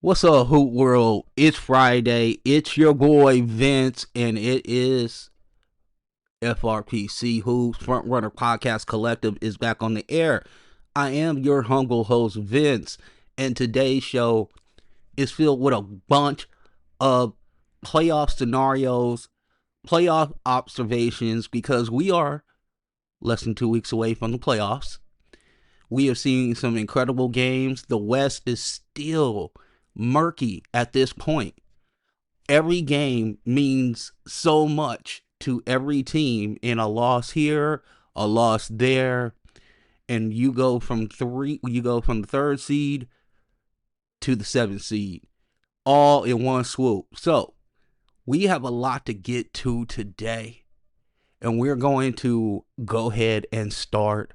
What's up, Hoop World? It's Friday. It's your boy Vince, and it is FRPC Hoops Front Runner Podcast Collective is back on the air. I am your humble host Vince, and today's show is filled with a bunch of playoff scenarios, playoff observations, because we are less than 2 weeks away from the playoffs. We have seen some incredible games. The West is still murky at this point. Every game means so much to every team, and a loss here, a loss there, and you go from the third seed to the seventh seed, all in one swoop. So we have a lot to get to today, and we're going to go ahead and start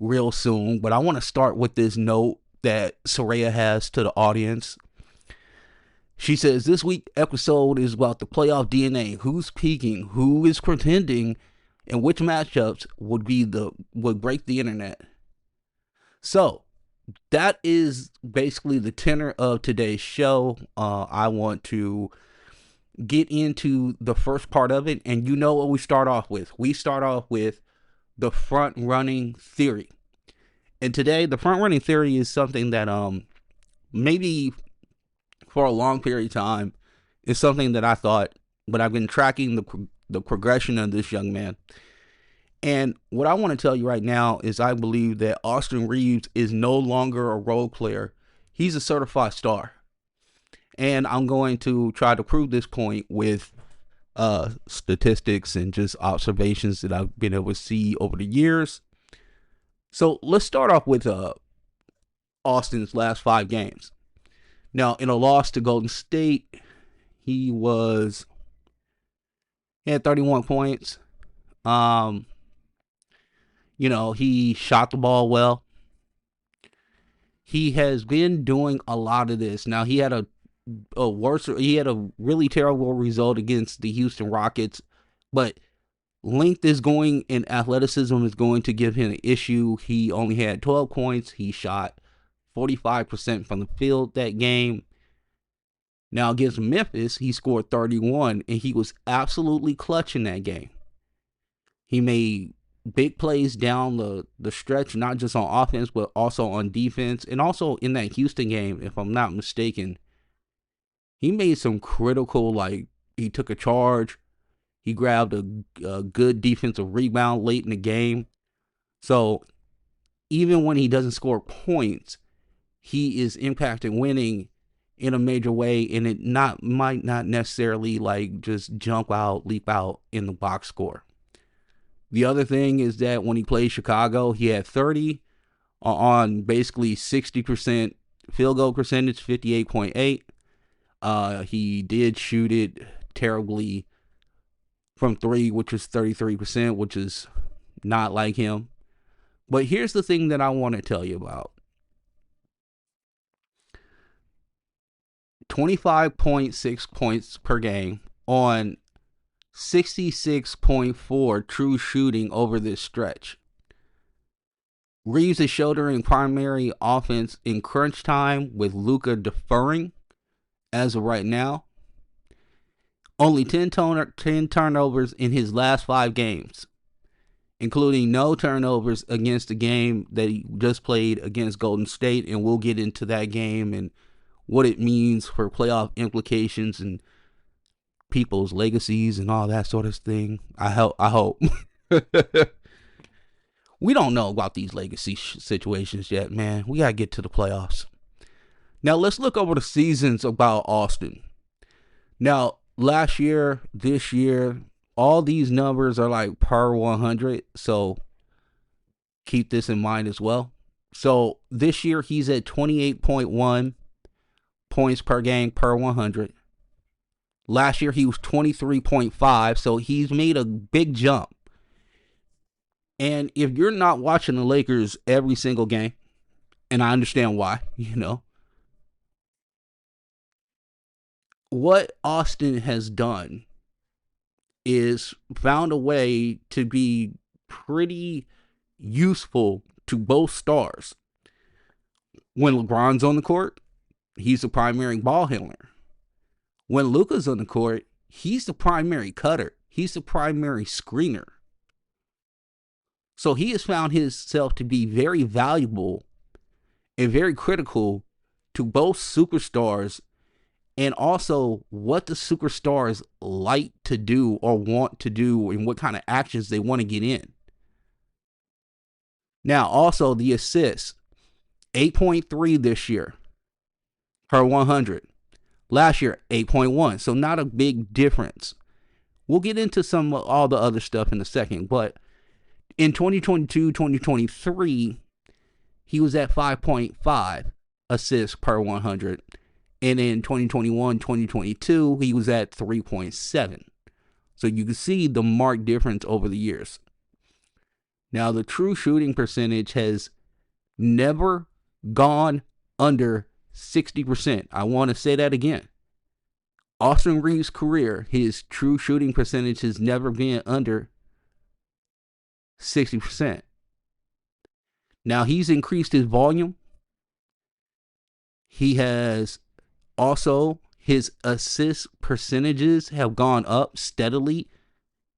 real soon. But I want to start with this note that Soraya has to the audience. She says, this week's episode is about the playoff DNA. Who's peaking, who is contending, and which matchups would break the internet. So that is basically the tenor of today's show. I want to get into the first part of it, and you know what we start off with. We start off with the front running theory. And today, the front running theory is something that maybe for a long period of time is something that I thought, but I've been tracking the progression of this young man. And what I want to tell you right now is I believe that Austin Reeves is no longer a role player. He's a certified star. And I'm going to try to prove this point with statistics and just observations that I've been able to see over the years. So let's start off with Austin's last 5 games. Now, in a loss to Golden State, he had 31 points. He shot the ball well. He has been doing a lot of this. Now, he had a really terrible result against the Houston Rockets, but length is going and athleticism is going to give him an issue. He only had 12 points. He shot 45% from the field that game. Now against Memphis, he scored 31, and he was absolutely clutch in that game. He made big plays down the stretch, not just on offense, but also on defense. And also in that Houston game, if I'm not mistaken, he made some critical, he took a charge. He grabbed a good defensive rebound late in the game. So even when he doesn't score points, he is impacting winning in a major way, and it might not necessarily just leap out in the box score. The other thing is that when he played Chicago, he had 30 on basically 60% field goal percentage, 58.8. He did shoot it terribly from 3, which is 33%, which is not like him. But here's the thing that I want to tell you about. 25.6 points per game on 66.4 true shooting over this stretch. Reeves is shouldering primary offense in crunch time with Luka deferring as of right now. Only 10 turnovers in his last 5 games, including no turnovers against the game that he just played against Golden State, and we'll get into that game and what it means for playoff implications and people's legacies and all that sort of thing. I hope. We don't know about these legacy situations yet, man. We got to get to the playoffs. Now, let's look over the seasons about Austin. Now, last year, this year, all these numbers are per 100. So keep this in mind as well. So this year, he's at 28.1 points per game per 100. Last year, he was 23.5, so he's made a big jump. And if you're not watching the Lakers every single game, and I understand why, what Austin has done is found a way to be pretty useful to both stars. When LeBron's on the court, he's the primary ball handler. When Luka's on the court, he's the primary cutter. He's the primary screener. So he has found himself to be very valuable and very critical to both superstars and also what the superstars like to do or want to do and what kind of actions they want to get in. Now, also the assists, 8.3 this year per 100. Last year, 8.1. So not a big difference. We'll get into all the other stuff in a second, but in 2022, 2023, he was at 5.5 assists per 100. And in 2021, 2022, he was at 3.7. So you can see the marked difference over the years. Now, the true shooting percentage has never gone under 60%. I want to say that again. Austin Reeves' career, his true shooting percentage has never been under 60%. Now, he's increased his volume. He has also, his assist percentages have gone up steadily.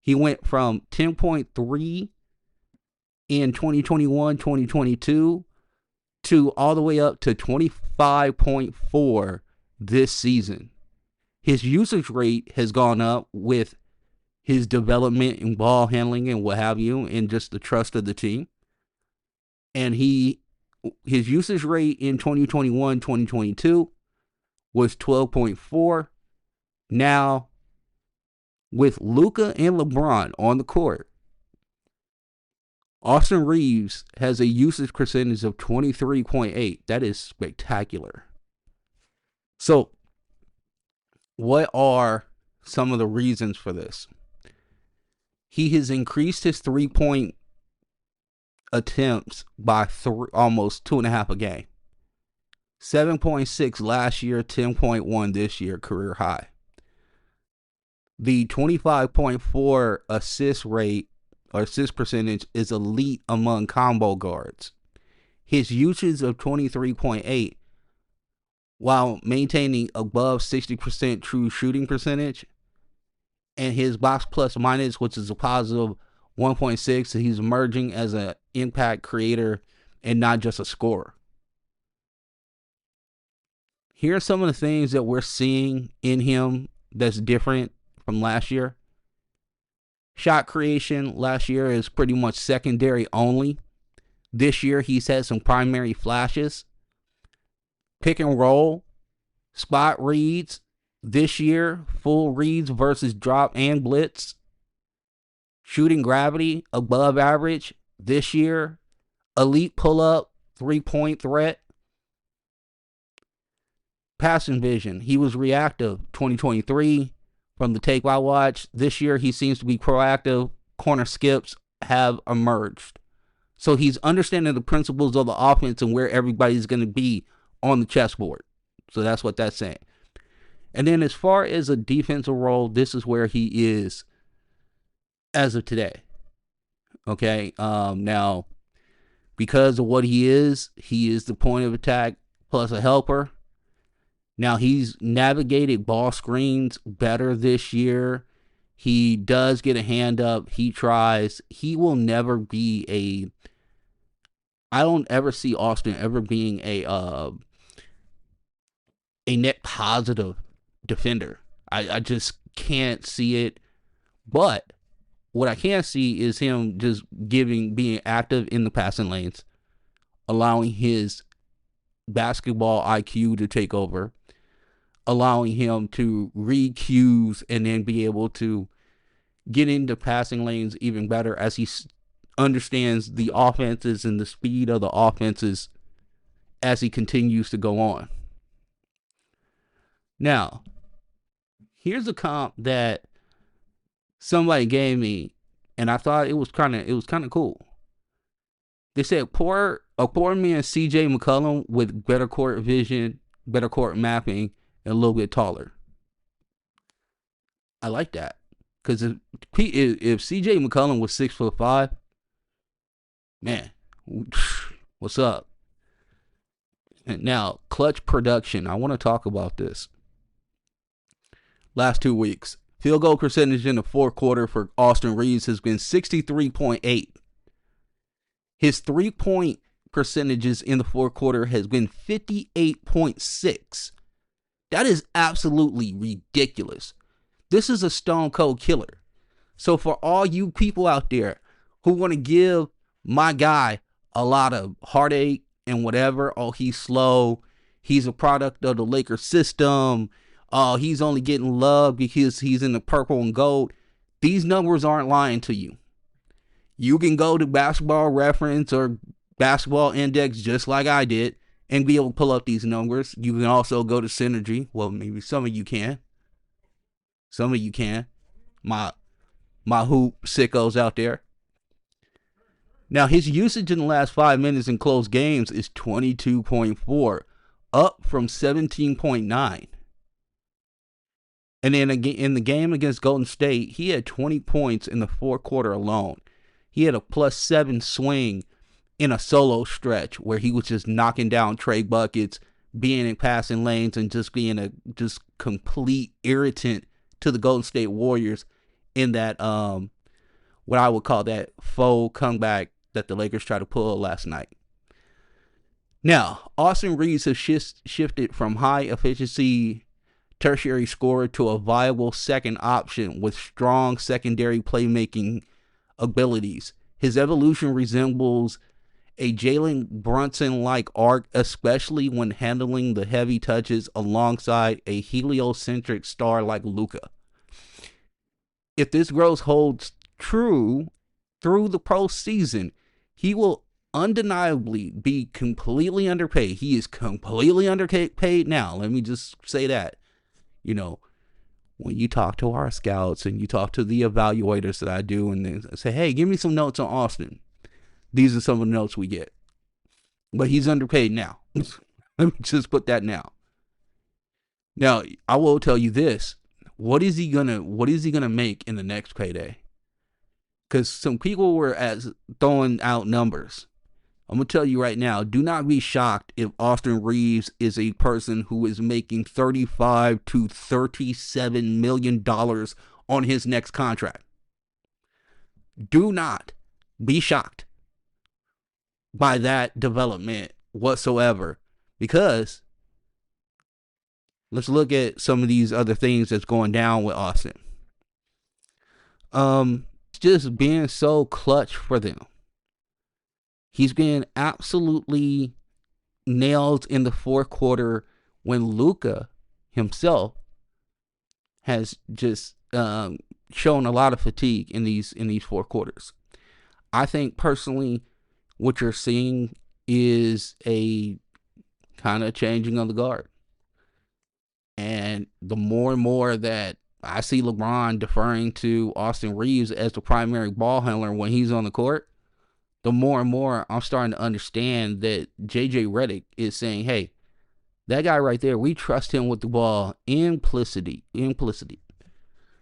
He went from 10.3 in 2021, 2022 to all the way up to 25.4 this season. His usage rate has gone up with his development in ball handling and what have you, and just the trust of the team. And his usage rate in 2021, 2022 was 12.4. Now, with Luka and LeBron on the court, Austin Reeves has a usage percentage of 23.8. That is spectacular. So, what are some of the reasons for this? He has increased his 3-point attempts by almost 2.5 a game. 7.6 last year, 10.1 this year, career high. The 25.4 assist rate or assist percentage is elite among combo guards. His usage of 23.8, while maintaining above 60% true shooting percentage, and his box plus minus, which is a positive 1.6, so he's emerging as an impact creator and not just a scorer. Here are some of the things that we're seeing in him that's different from last year. Shot creation last year is pretty much secondary only. This year he's had some primary flashes. Pick and roll, spot reads. This year, full reads versus drop and blitz. Shooting gravity, above average. This year, elite pull-up, 3-point threat. Passing vision, he was reactive 2023 from the tape I watched. This year, he seems to be proactive. Corner skips have emerged. So he's understanding the principles of the offense and where everybody's going to be on the chessboard. So that's what that's saying. And then as far as a defensive role, this is where he is as of today. Okay. Now, because of what he is the point of attack plus a helper. Now, he's navigated ball screens better this year. He does get a hand up. He tries. He will never be I don't ever see Austin ever being a net positive defender. I just can't see it. But what I can see is him just being active in the passing lanes, allowing his basketball IQ to take over, allowing him to read cues and then be able to get into passing lanes even better as he understands the offenses and the speed of the offenses as he continues to go on. Now, here's a comp that somebody gave me, and I thought it was kind of cool. They said a poor man C.J. McCollum with better court vision, better court mapping, and a little bit taller. I like that, because if C.J. McCollum was 6'5", man, what's up? Now, clutch production. I want to talk about this. Last 2 weeks. Field goal percentage in the fourth quarter for Austin Reeves has been 63.8. His 3-point percentages in the fourth quarter has been 58.6. That is absolutely ridiculous. This is a stone cold killer. So for all you people out there who want to give my guy a lot of heartache and whatever, oh, he's slow, he's a product of the Lakers system, oh, he's only getting love because he's in the purple and gold, these numbers aren't lying to you. You can go to Basketball Reference or Basketball Index just like I did and be able to pull up these numbers. You can also go to Synergy. Well, maybe some of you can. Some of you can. My hoop sickos out there. Now, his usage in the last 5 minutes in close games is 22.4, up from 17.9. And then in the game against Golden State, he had 20 points in the fourth quarter alone. He had a +7 swing in a solo stretch where he was just knocking down trade buckets, being in passing lanes, and just being a just complete irritant to the Golden State Warriors in that what I would call that faux comeback that the Lakers tried to pull last night. Now, Austin Reeves has shifted from high efficiency tertiary scorer to a viable second option with strong secondary playmaking abilities. His evolution resembles a Jalen Brunson-like arc, especially when handling the heavy touches alongside a heliocentric star like Luka. If this growth holds true through the postseason, he will undeniably be completely underpaid. He is completely underpaid now. Let me just say that. You know, when you talk to our scouts and you talk to the evaluators that I do and they say, hey, give me some notes on Austin. These are some of the notes we get. But he's underpaid now. Let me just put that now. Now, I will tell you this. What is he gonna make in the next payday? Because some people were throwing out numbers. I'm going to tell you right now, do not be shocked if Austin Reeves is a person who is making $35 to $37 million on his next contract. Do not be shocked by that development whatsoever, because let's look at some of these other things that's going down with Austin. Just being so clutch for them. He's been absolutely nailed in the fourth quarter when Luka himself has just shown a lot of fatigue in these fourth quarters. I think personally what you're seeing is a kind of changing of the guard. And the more and more that I see LeBron deferring to Austin Reeves as the primary ball handler when he's on the court, the more and more I'm starting to understand that JJ Redick is saying, hey, that guy right there, we trust him with the ball. Implicity.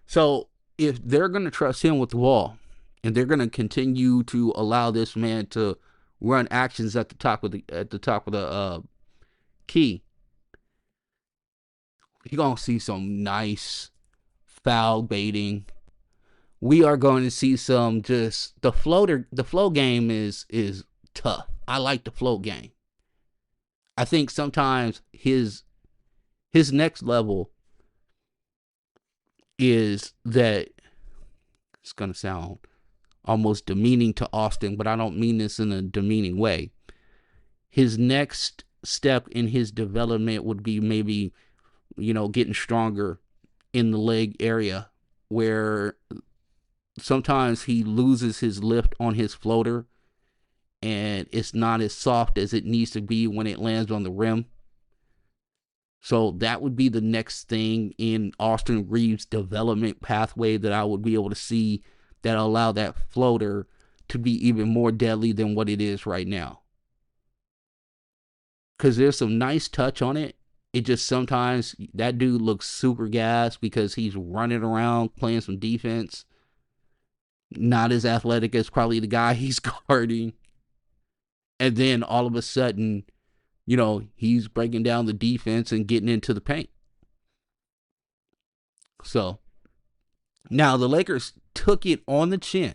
So if they're going to trust him with the ball and they're going to continue to allow this man to run actions at the top of the key, you're going to see some nice foul baiting. We are going to see some just the flow game is tough. I like the flow game. I think sometimes his next level is that it's going to sound almost demeaning to Austin, but I don't mean this in a demeaning way. His next step in his development would be maybe, getting stronger in the leg area, where sometimes he loses his lift on his floater and it's not as soft as it needs to be when it lands on the rim. So that would be the next thing in Austin Reeves' development pathway that I would be able to see that allow that floater to be even more deadly than what it is right now. Because there's some nice touch on it. It just sometimes that dude looks super gassed because he's running around playing some defense. Not as athletic as probably the guy he's guarding. And then all of a sudden, he's breaking down the defense and getting into the paint. So now the Lakers took it on the chin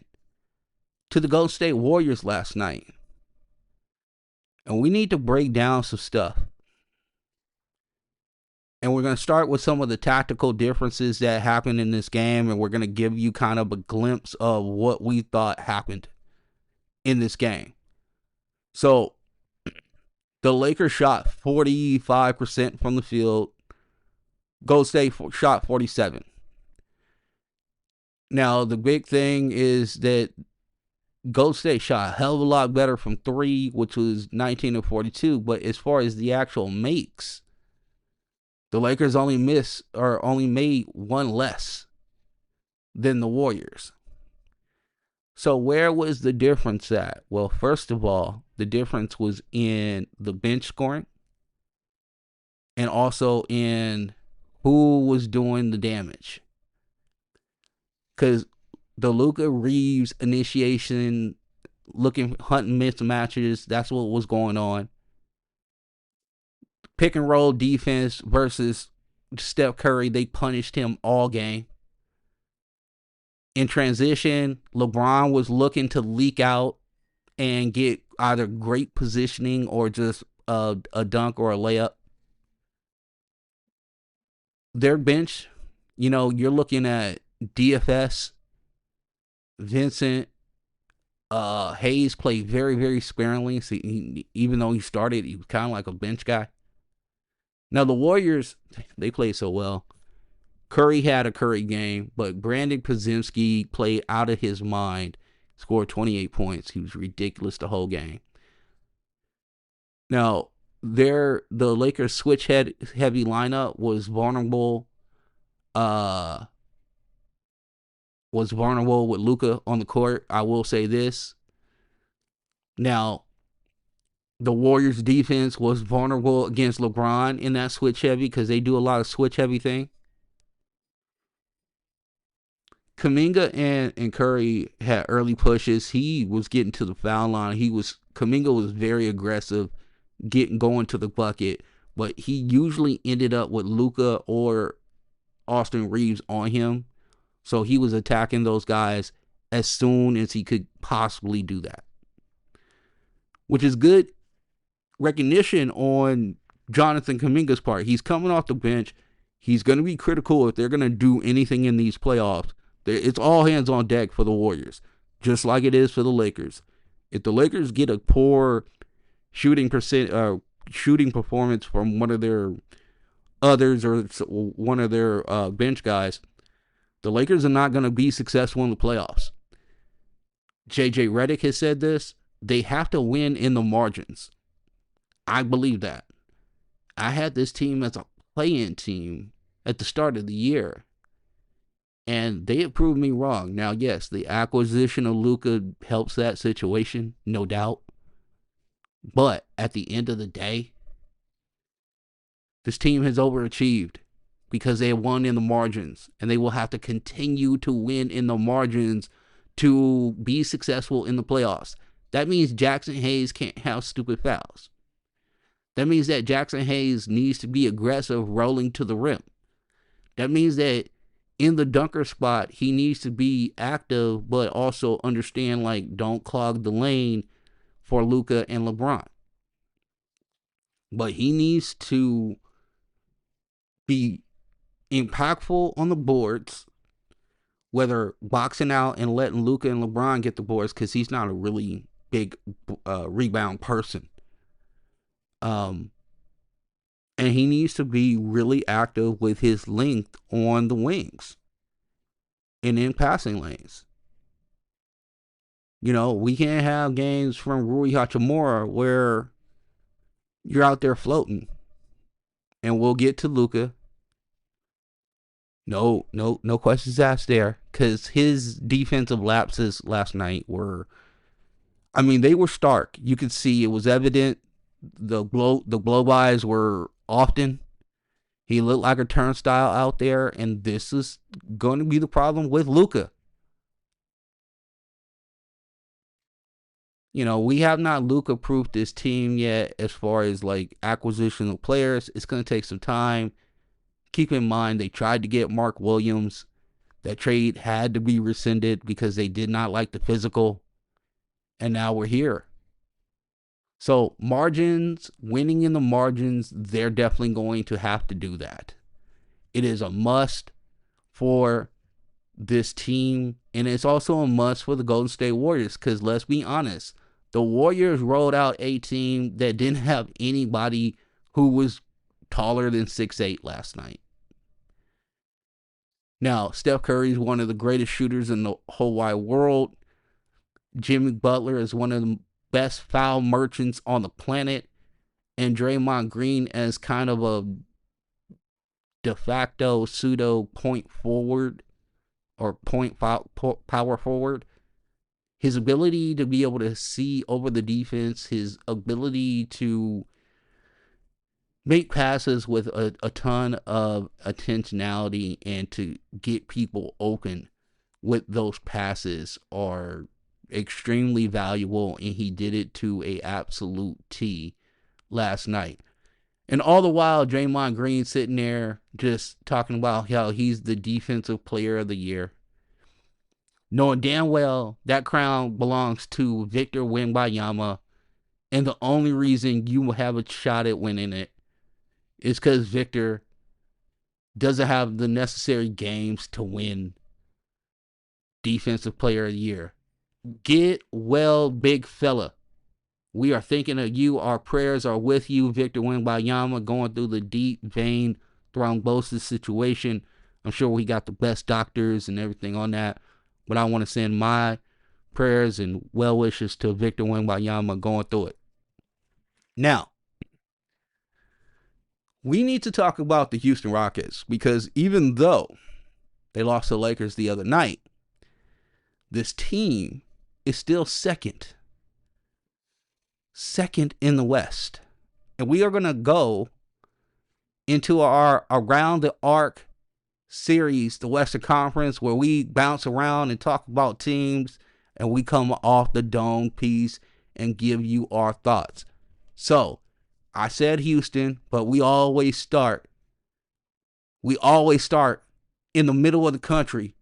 to the Golden State Warriors last night. And we need to break down some stuff. And we're going to start with some of the tactical differences that happened in this game. And we're going to give you kind of a glimpse of what we thought happened in this game. So the Lakers shot 45% from the field. Golden State shot 47%. Now, the big thing is that Golden State shot a hell of a lot better from three, which was 19 of 42. But as far as the actual makes, the Lakers only made one less than the Warriors. So where was the difference at? Well, first of all, the difference was in the bench scoring and also in who was doing the damage. Because the Luka Reeves initiation, hunting mismatches, that's what was going on. Pick and roll defense versus Steph Curry, they punished him all game. In transition, LeBron was looking to leak out and get either great positioning or just a dunk or a layup. Their bench, you're looking at DFS, Vincent, Hayes played very, very sparingly. So even though he started, he was kind of like a bench guy. Now, the Warriors, they played so well. Curry had a Curry game, but Brandon Podziemski played out of his mind, scored 28 points. He was ridiculous the whole game. Now, the Lakers switch heavy lineup was vulnerable. Was vulnerable with Luka on the court. I will say this. Now, the Warriors defense was vulnerable against LeBron in that switch heavy because they do a lot of switch heavy thing. Kuminga and Curry had early pushes. He was getting to the foul line. Kuminga was very aggressive, going to the bucket, but he usually ended up with Luka or Austin Reeves on him. So he was attacking those guys as soon as he could possibly do that, which is good recognition on Jonathan Kuminga's part. He's coming off the bench. He's going to be critical if they're going to do anything in these playoffs. It's all hands on deck for the Warriors, just like it is for the Lakers. If the Lakers get a poor shooting performance from one of their others or one of their bench guys, the Lakers are not going to be successful in the playoffs. JJ Redick has said this. They have to win in the margins. I believe that. I had this team as a play-in team at the start of the year, and they have proved me wrong. Now, yes, the acquisition of Luka helps that situation, no doubt. But at the end of the day, this team has overachieved because they won in the margins, and they will have to continue to win in the margins to be successful in the playoffs. That means Jackson Hayes can't have stupid fouls. That means that Jackson Hayes needs to be aggressive rolling to the rim. That means that in the dunker spot, he needs to be active, but also understand, don't clog the lane for Luka and LeBron. But he needs to be impactful on the boards, whether boxing out and letting Luka and LeBron get the boards, because he's not a really big rebound person. And he needs to be really active with his length on the wings and in passing lanes. We can't have games from Rui Hachimura where you're out there floating. And we'll get to Luka. No questions asked there, because his defensive lapses last night they were stark. You could see it was evident. The blow-bys were often. He looked like a turnstile out there, and this is going to be the problem with Luka. We have not Luka proofed this team yet as far as like acquisition of players. It's going to take some time. Keep in mind, they tried to get Mark Williams. That trade had to be rescinded because they did not like the physical. And now we're here. So margins, winning in the margins, they're definitely going to have to do that. It is a must for this team, and it's also a must for the Golden State Warriors, because let's be honest, the Warriors rolled out a team that didn't have anybody who was taller than 6'8" last night. Now, Steph Curry is one of the greatest shooters in the whole wide world. Jimmy Butler is one of the best foul merchants on the planet. And Draymond Green as kind of a de facto pseudo point forward or power forward. His ability to be able to see over the defense, his ability to make passes with a ton of intentionality and to get people open with those passes are extremely valuable, and he did it to a absolute T last night. And all the while, Draymond Green sitting there just talking about how he's the defensive player of the year, knowing damn well that crown belongs to Victor Wembanyama, and the only reason you will have a shot at winning it is because Victor doesn't have the necessary games to win defensive player of the year. Get well, big fella. We are thinking of you. Our prayers are with you, Victor Wembanyama, going through the deep vein thrombosis situation. I'm sure we got the best doctors and everything on that, but I want to send my prayers and well wishes to Victor Wembanyama going through it. Now, we need to talk about the Houston Rockets, because even though they lost to the Lakers the other night, this team is still second in the West. And we are going to go into our Around the Arc series, the Western Conference, where we bounce around and talk about teams, and we come off the dome piece and give you our thoughts. So, I said Houston, but we always start in the middle of the country,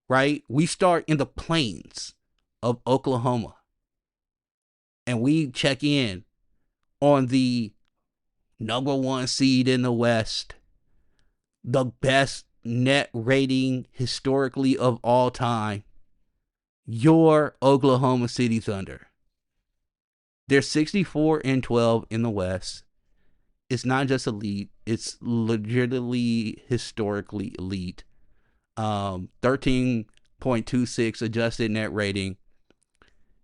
right? We start in the plains of Oklahoma, and we check in on the number one seed in the West, the best net rating historically of all time, your Oklahoma City Thunder. They're 64-12 in the West. It's not just elite, it's legitimately historically elite. 13.26 adjusted net rating.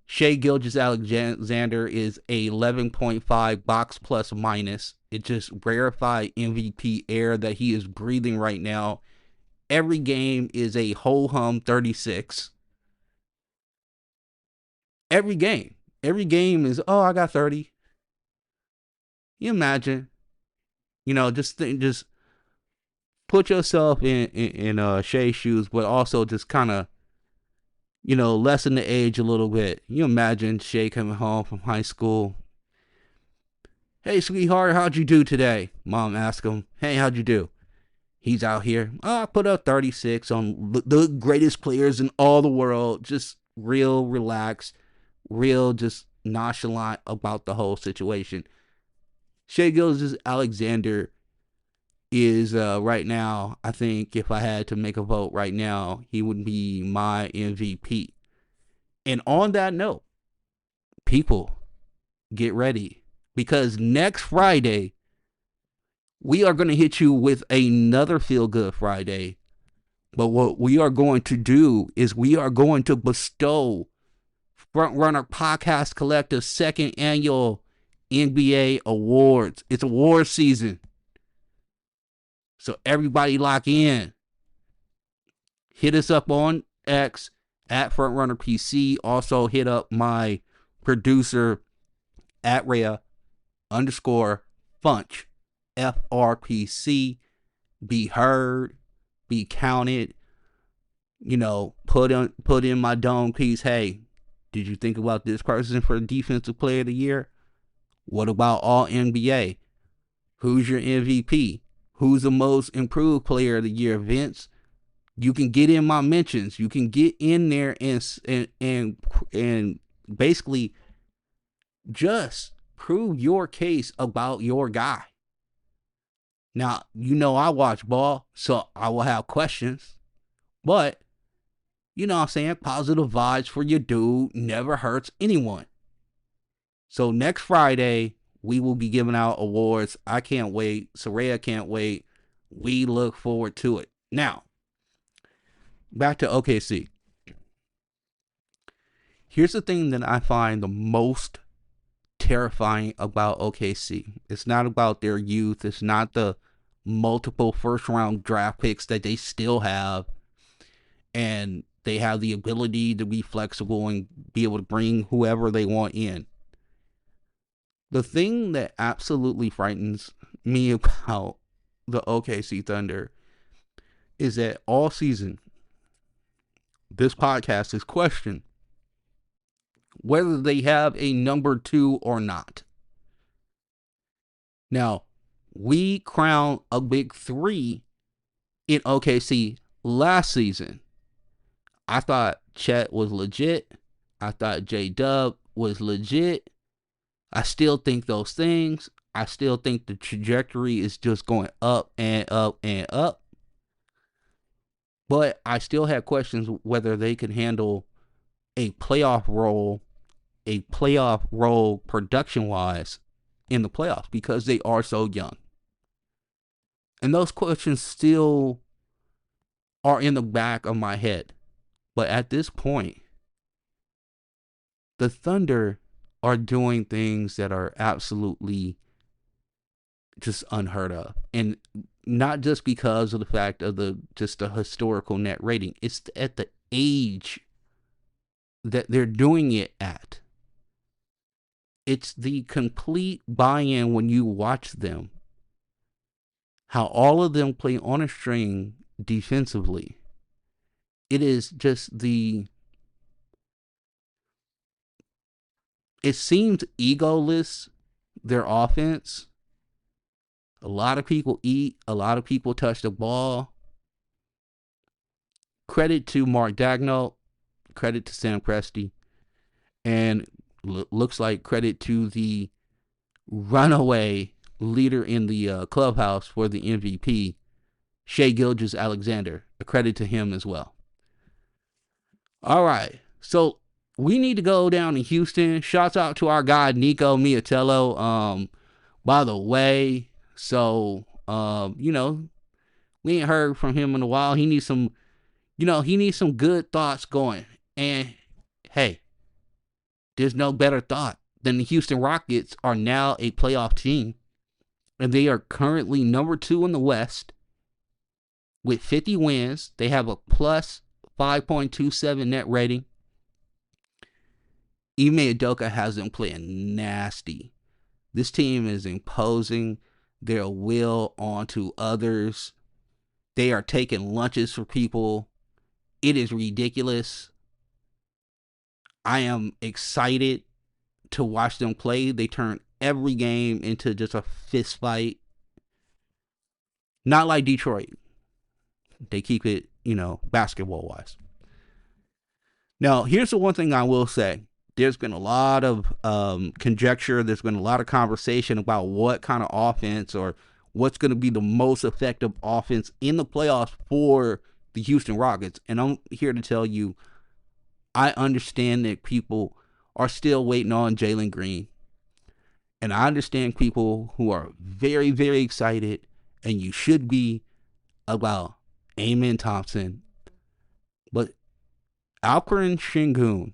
Shai Gilgeous-Alexander is a 11.5 box plus minus. It just rarefied MVP air that he is breathing right now. Every game is a ho-hum 36. Every game is, oh, I got 30. You imagine, just put yourself in Shai's shoes, but also just kind of, lessen the age a little bit. You imagine Shai coming home from high school. Hey, sweetheart, how'd you do today? Mom asked him, hey, how'd you do? He's out here, I put up 36 on the greatest players in all the world. Just real relaxed, real just nonchalant about the whole situation. Shai Gilgeous-Alexander is right now, I think if I had to make a vote right now, he would be my MVP. And on that note, people, get ready, because next Friday we are going to hit you with another Feel Good Friday. But what we are going to do is we are going to bestow Front Runner Podcast Collective second annual NBA awards. It's award season. So everybody lock in. Hit us up on X at FrontRunnerPC. Also hit up my producer at Rhea_Funch, FRPC. Be heard, be counted. Put in my dome piece. Hey, Did you think about this person for Defensive Player of the Year? What about All NBA? Who's your MVP? Who's the most improved player of the year, Vince? You can get in my mentions. You can get in there and basically just prove your case about your guy. Now, I watch ball, so I will have questions. But, what I'm saying? Positive vibes for your dude never hurts anyone. So next Friday, we will be giving out awards. I can't wait. Soraya can't wait. We look forward to it. Now, back to OKC. Here's the thing that I find the most terrifying about OKC. It's not about their youth. It's not the multiple first round draft picks that they still have. And they have the ability to be flexible and be able to bring whoever they want in. The thing that absolutely frightens me about the OKC Thunder is that all season, this podcast is questioned whether they have a number 2 or not. Now, we crowned a big 3 in OKC last season. I thought Chet was legit. I thought J-Dub was legit. I still think those things. I still think the trajectory is just going up and up and up. But I still have questions whether they can handle a playoff role production-wise in the playoffs because they are so young. And those questions still are in the back of my head. But at this point, the Thunder are doing things that are absolutely just unheard of. And not just because of the fact of the historical net rating. It's at the age that they're doing it at. It's the complete buy-in when you watch them. How all of them play on a string defensively. It is just it seems egoless, their offense. A lot of people eat. A lot of people touch the ball. Credit to Mark Daigneault. Credit to Sam Presti. And looks like credit to the runaway leader in the clubhouse for the MVP, Shai Gilgeous-Alexander. A credit to him as well. All right. So we need to go down to Houston. Shouts out to our guy, Nico Miatello. By the way, so, we ain't heard from him in a while. He needs some good thoughts going. And, hey, there's no better thought than the Houston Rockets are now a playoff team. And they are currently number 2 in the West with 50 wins. They have a plus 5.27 net rating. Ime Udoka has them playing nasty. This team is imposing their will onto others. They are taking lunches for people. It is ridiculous. I am excited to watch them play. They turn every game into just a fist fight. Not like Detroit. They keep it, basketball-wise. Now, here's the one thing I will say. There's been a lot of conjecture. There's been a lot of conversation about what kind of offense or what's going to be the most effective offense in the playoffs for the Houston Rockets. And I'm here to tell you, I understand that people are still waiting on Jalen Green. And I understand people who are very, very excited, and you should be, about Amen Thompson. But Alperen Sengun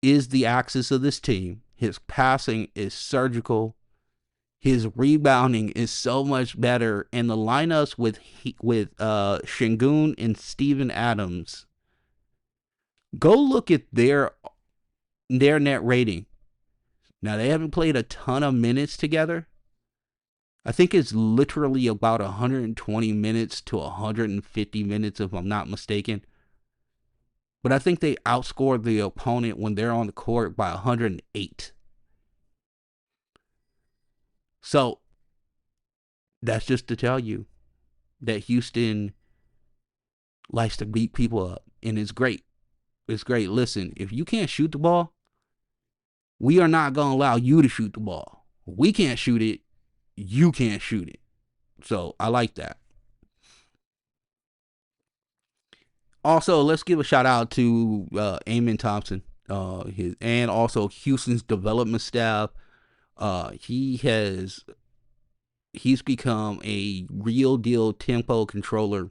is the axis of this team. His passing is surgical. His rebounding is so much better. And the lineups with Sengun and Steven Adams, go look at their net rating. Now, they haven't played a ton of minutes together. I think it's literally about 120 minutes to 150 minutes, if I'm not mistaken. but I think they outscored the opponent when they're on the court by 108. So that's just to tell you that Houston likes to beat people up, and it's great. It's great. Listen, if you can't shoot the ball, we are not going to allow you to shoot the ball. We can't shoot it. You can't shoot it. So I like that. Also, let's give a shout out to Amen Thompson, and also Houston's development staff. He's become a real deal tempo controller,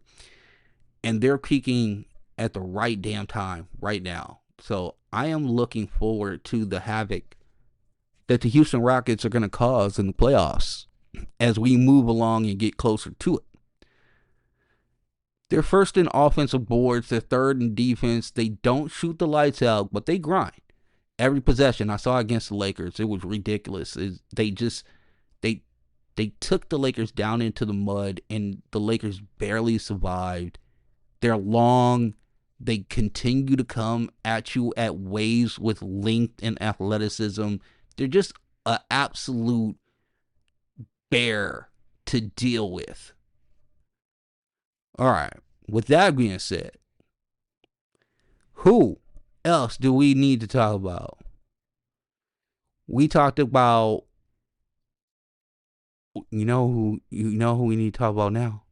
and they're peaking at the right damn time right now. So I am looking forward to the havoc that the Houston Rockets are going to cause in the playoffs as we move along and get closer to it. They're first in offensive boards. They're third in defense. They don't shoot the lights out, but they grind. Every possession I saw against the Lakers, it was ridiculous. They they took the Lakers down into the mud, and the Lakers barely survived. They're long. They continue to come at you at waves with length and athleticism. They're just an absolute bear to deal with. All right. With that being said, who else do we need to talk about? We talked about who we need to talk about now.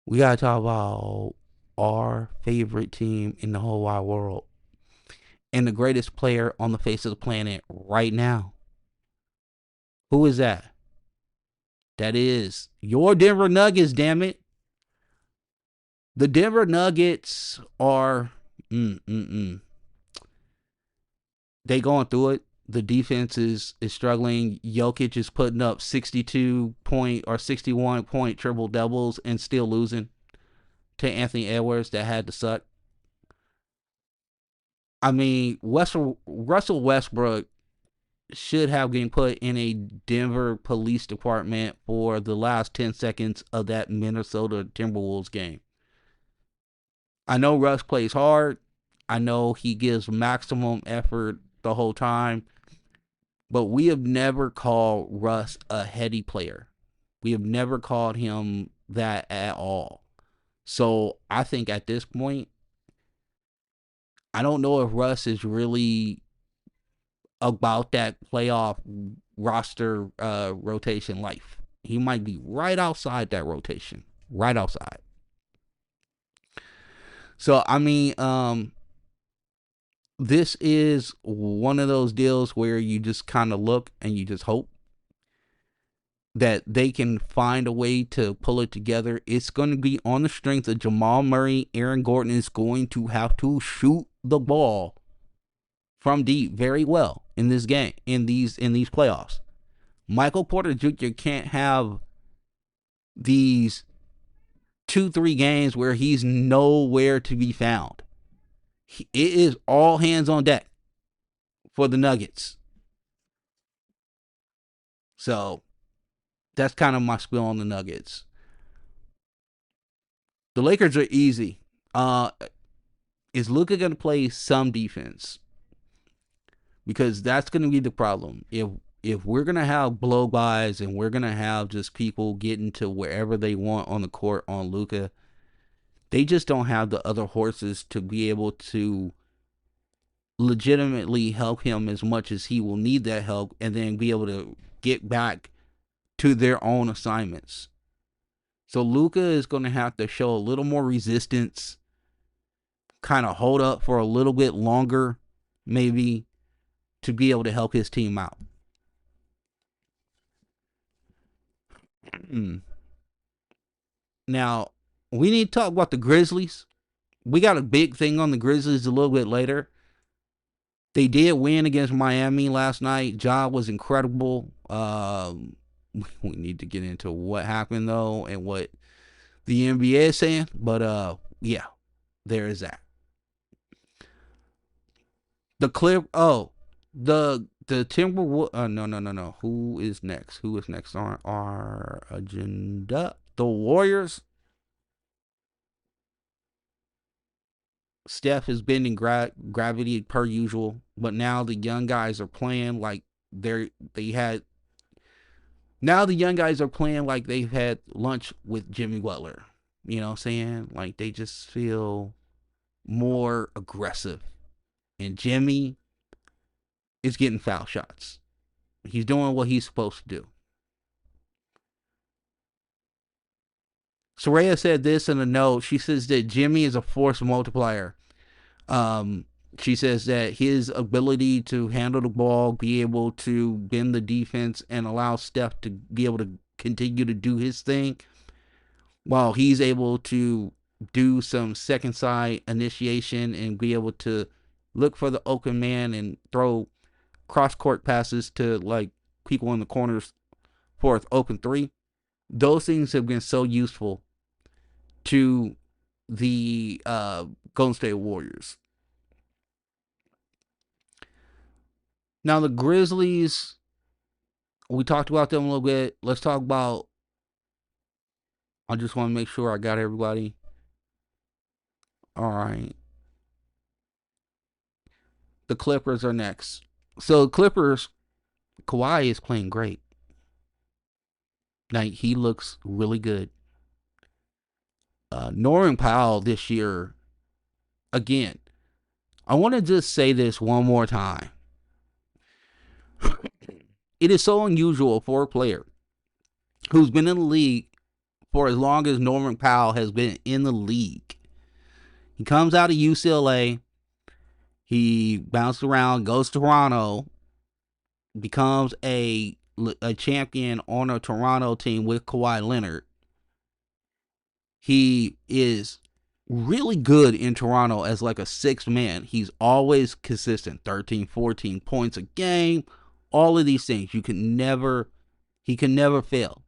We gotta talk about our favorite team in the whole wide world and the greatest player on the face of the planet right now. Who is that? That is your Denver Nuggets, damn it. The Denver Nuggets are they going through it. The defense is struggling. Jokic is putting up 62 point or 61 point triple doubles and still losing to Anthony Edwards that had to suck. I mean, Russell Westbrook should have been put in a Denver police department for the last 10 seconds of that Minnesota Timberwolves game. I know Russ plays hard. I know he gives maximum effort the whole time. But we have never called Russ a heady player. We have never called him that at all. So I think at this point, I don't know if Russ is really about that playoff roster rotation life. He might be right outside that rotation. Right outside. So, I mean, this is one of those deals where you just kind of look and you just hope that they can find a way to pull it together. It's going to be on the strength of Jamal Murray. Aaron Gordon is going to have to shoot the ball from deep very well in this game, in these playoffs. Michael Porter Jr. can't have these 2-3 games where he's nowhere to be found. It is all hands on deck for the Nuggets. So that's kind of my spiel on the Nuggets. The Lakers are easy. Is Luka going to play some defense? Because that's going to be the problem. If we're going to have blow-bys and we're going to have just people getting to wherever they want on the court on Luka, they just don't have the other horses to be able to legitimately help him as much as he will need that help and then be able to get back to their own assignments. So Luka is going to have to show a little more resistance, kind of hold up for a little bit longer, maybe, to be able to help his team out. Now, we need to talk about the Grizzlies. We got a big thing on the Grizzlies a little bit later. They did win against Miami last night. Ja was incredible. We need to get into what happened, though, and what the NBA is saying. But, yeah, there is that. The Timberwolves. No. Who is next? Who is next on our agenda? The Warriors. Steph has been in gravity per usual, but now the young guys are playing like they had. Now the young guys are playing like they've had lunch with Jimmy Butler. You know what I'm saying? Like they just feel more aggressive. And Jimmy is getting foul shots. He's doing what he's supposed to do. Soraya said this in a note. She says that Jimmy is a force multiplier. Um, she says that his ability to handle the ball, be able to bend the defense, and allow Steph to be able to continue to do his thing, while he's able to do some second side initiation and be able to look for the open man and throw cross court passes to like people in the corners for an open three. Those things have been so useful to the Golden State Warriors. Now the Grizzlies, we talked about them a little bit. Let's talk about. I just want to make sure I got everybody. All right. The Clippers are next. So Clippers, Kawhi is playing great. Like he looks really good. Norman Powell this year, again. I want to just say this one more time. It is so unusual for a player who's been in the league for as long as Norman Powell has been in the league. He comes out of UCLA. He bounced around, goes to Toronto, becomes a champion on a Toronto team with Kawhi Leonard. He is really good in Toronto as like a sixth man. He's always consistent, 13, 14 points a game. All of these things, he can never fail.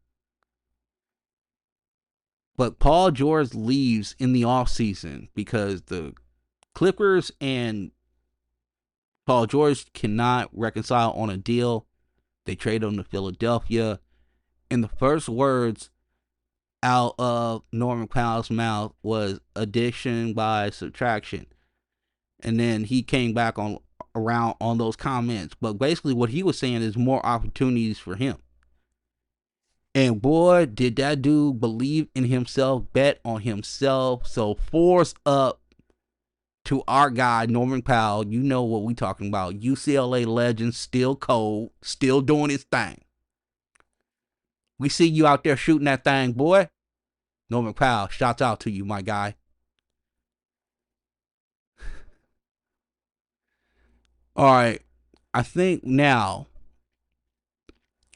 But Paul George leaves in the offseason because the Clippers and Paul George cannot reconcile on a deal. They trade him to Philadelphia. And the first words out of Norman Powell's mouth was addition by subtraction. And then he came back around on those comments. But basically what he was saying is more opportunities for him. And boy, did that dude believe in himself, bet on himself. So force up to our guy, Norman Powell. You know what we talking about. UCLA legend, still cold, still doing his thing. We see you out there shooting that thing, boy. Norman Powell, shouts out to you, my guy. All right. I think now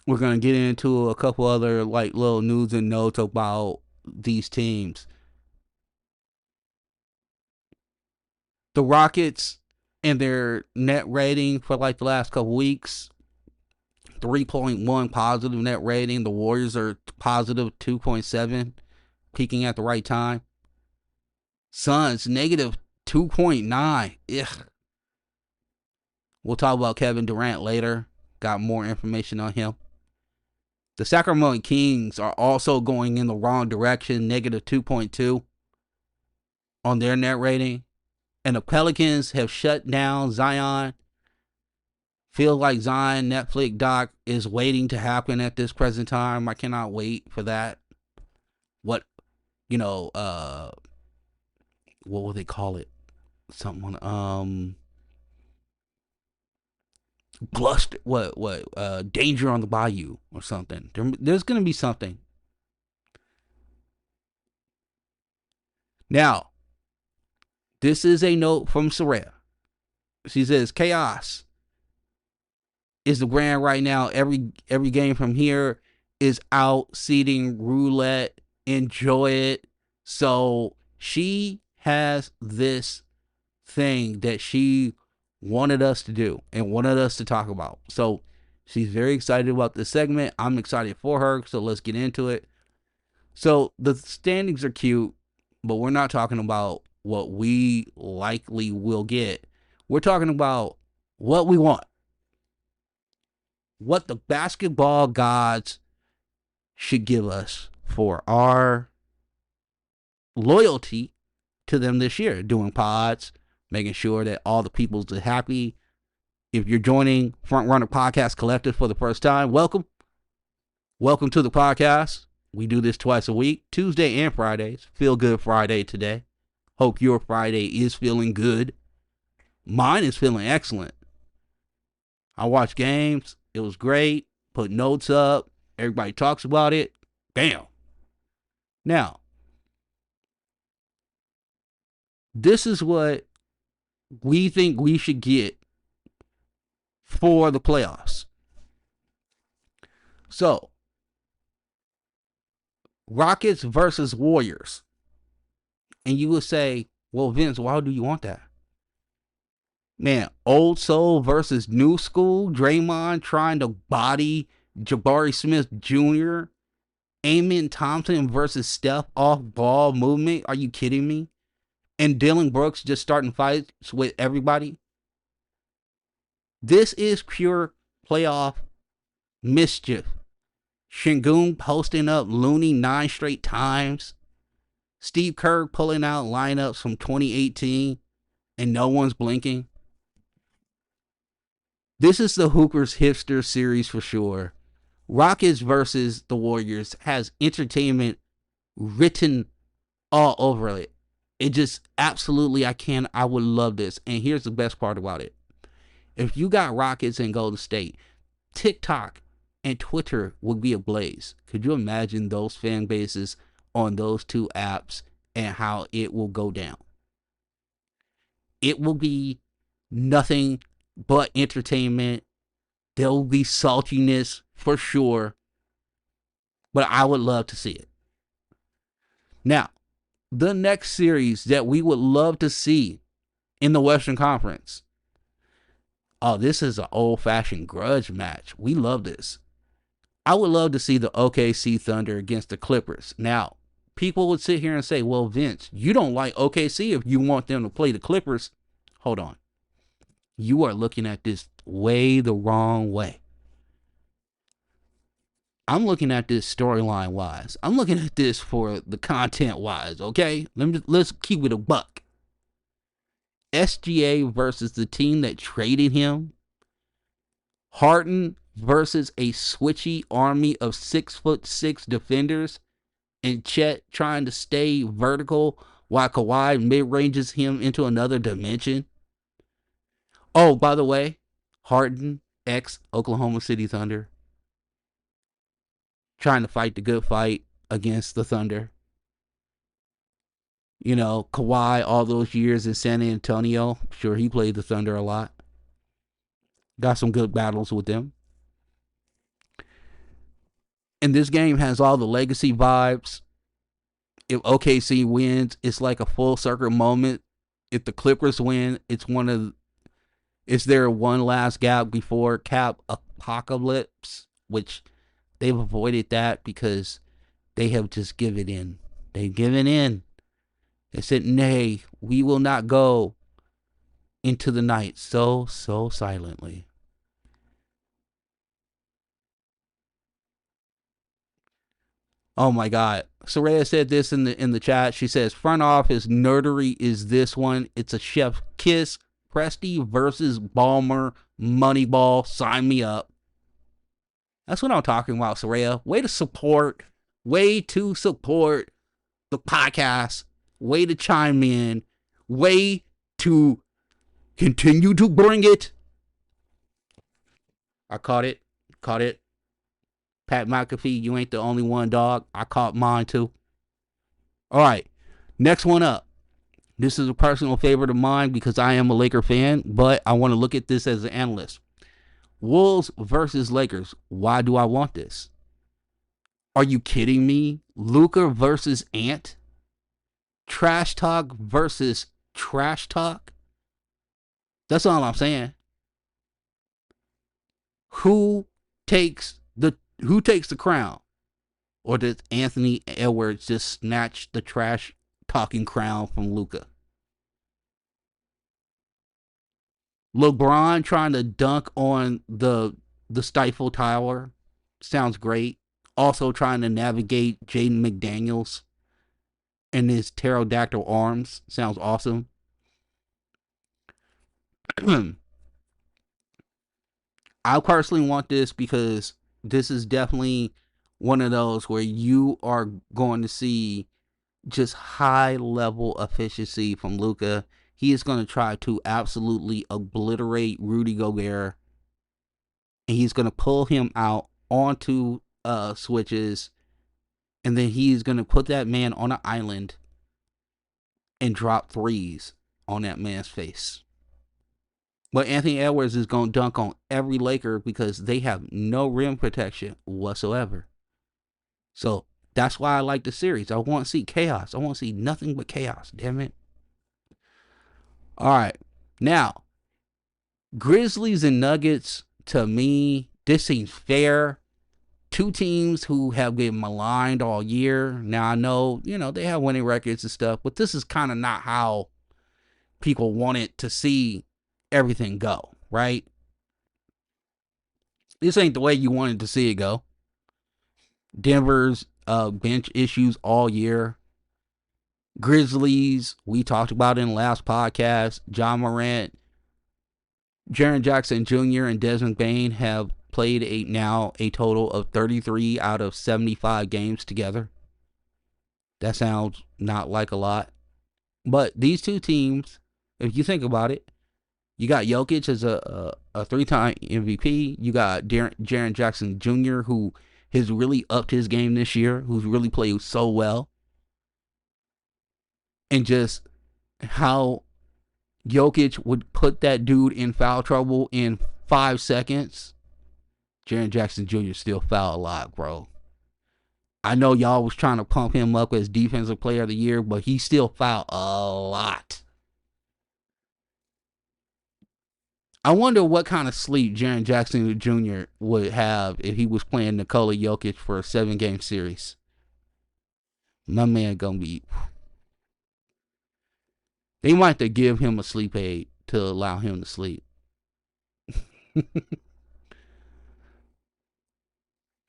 we're going to get into a couple other like little news and notes about these teams. The Rockets and their net rating for like the last couple weeks, 3.1 positive net rating. The Warriors are positive 2.7, peaking at the right time. Suns negative 2.9. Ugh. We'll talk about Kevin Durant later. Got more information on him. The Sacramento Kings are also going in the wrong direction, negative 2.2 on their net rating. And the Pelicans have shut down Zion. Feels like Zion Netflix doc is waiting to happen at this present time. I cannot wait for that. What, what will they call it? Something, Bluster, Danger on the Bayou or something. There's going to be something. Now, this is a note from Soraya. She says, chaos is the brand right now. Every game from here is out seeding roulette. Enjoy it. So she has this thing that she wanted us to do and wanted us to talk about. So she's very excited about this segment. I'm excited for her. So let's get into it. So the standings are cute, but we're not talking about what we likely will get. We're talking about what we want. What the basketball gods should give us for our loyalty to them this year, doing pods, making sure that all the people's are happy. If you're joining Front Runner Podcast Collective for the first time, welcome. Welcome to the podcast. We do this twice a week, Tuesday and Fridays. Feel Good Friday today. Hope your Friday is feeling good. Mine is feeling excellent. I watched games. It was great. Put notes up. Everybody talks about it. Bam. Now, this is what we think we should get for the playoffs. So, Rockets versus Warriors. And you would say, well, Vince, why do you want that? Man, old soul versus new school. Draymond trying to body Jabari Smith Jr. Amen Thompson versus Steph off ball movement. Are you kidding me? And Dylan Brooks just starting fights with everybody. This is pure playoff mischief. Şengün posting up Looney 9 straight times. Steve Kerr pulling out lineups from 2018 and no one's blinking. This is the Hoopers hipster series for sure. Rockets versus the Warriors has entertainment written all over it. It just absolutely, I would love this. And here's the best part about it. If you got Rockets and Golden State, TikTok and Twitter would be ablaze. Could you imagine those fan bases on those two apps and how it will go down? It will be nothing but entertainment. There will be saltiness for sure, but I would love to see it. Now, the next series that we would love to see in the Western Conference. Oh, this is an old-fashioned grudge match. We love this. I would love to see the OKC Thunder against the Clippers. Now, people would sit here and say, well, Vince, you don't like OKC if you want them to play the Clippers. Hold on. You are looking at this way the wrong way. I'm looking at this storyline wise. I'm looking at this for the content wise, okay? Let's keep it a buck. SGA versus the team that traded him. Harden versus a switchy army of 6'6" defenders. And Chet trying to stay vertical while Kawhi mid-ranges him into another dimension. Oh, by the way, Harden, ex-Oklahoma City Thunder, trying to fight the good fight against the Thunder. You know, Kawhi, all those years in San Antonio, sure, he played the Thunder a lot. Got some good battles with them. And this game has all the legacy vibes. If OKC wins, it's like a full circle moment. If the Clippers win, it's their one last gap before Cap apocalypse, which they've avoided that because they have just given in. They've given in. They said, nay, we will not go into the night so silently. Oh my God. Soraya said this in the chat. She says, front office nerdery is this one. It's a chef's kiss. Presti versus Ballmer. Moneyball. Sign me up. That's what I'm talking about, Soraya. Way to support the podcast. Way to chime in. Way to continue to bring it. I caught it. Pat McAfee, you ain't the only one, dog. I caught mine too. All right. Next one up. This is a personal favorite of mine because I am a Laker fan, but I want to look at this as an analyst. Wolves versus Lakers. Why do I want this? Are you kidding me? Luka versus Ant? Trash talk versus trash talk? That's all I'm saying. Who takes the crown? Or does Anthony Edwards just snatch the trash talking crown from Luka? LeBron trying to dunk on the Stifle Tower sounds great. Also trying to navigate Jaden McDaniels. and his pterodactyl arms. Sounds awesome. I personally want this because this is definitely one of those where you are going to see just high level efficiency from Luka. He is going to try to absolutely obliterate Rudy Gobert, and he's going to pull him out onto switches, and then he's going to put that man on an island and drop threes on that man's face. But Anthony Edwards is going to dunk on every Laker because they have no rim protection whatsoever. So that's why I like the series. I want to see chaos. I want to see nothing but chaos. Damn it. All right. Now, Grizzlies and Nuggets, to me, this seems fair. Two teams who have been maligned all year. Now, I know, they have winning records and stuff, but this is kind of not how people wanted to see everything go, right? This ain't the way you wanted to see it go. Denver's bench issues all year. Grizzlies, we talked about in the last podcast. John Morant, Jaren Jackson Jr., and Desmond Bane have played a total of 33 out of 75 games together. That sounds not like a lot. But these two teams, if you think about it, you got Jokic as a three-time MVP. You got Jaren Jackson Jr., who has really upped his game this year, who's really played so well. And just how Jokic would put that dude in foul trouble in 5 seconds. Jaren Jackson Jr. still foul a lot, bro. I know y'all was trying to pump him up as Defensive Player of the Year, but he still fouled a lot. I wonder what kind of sleep Jaren Jackson Jr. would have if he was playing Nikola Jokic for a 7-game series. My man gonna be... They might have to give him a sleep aid to allow him to sleep.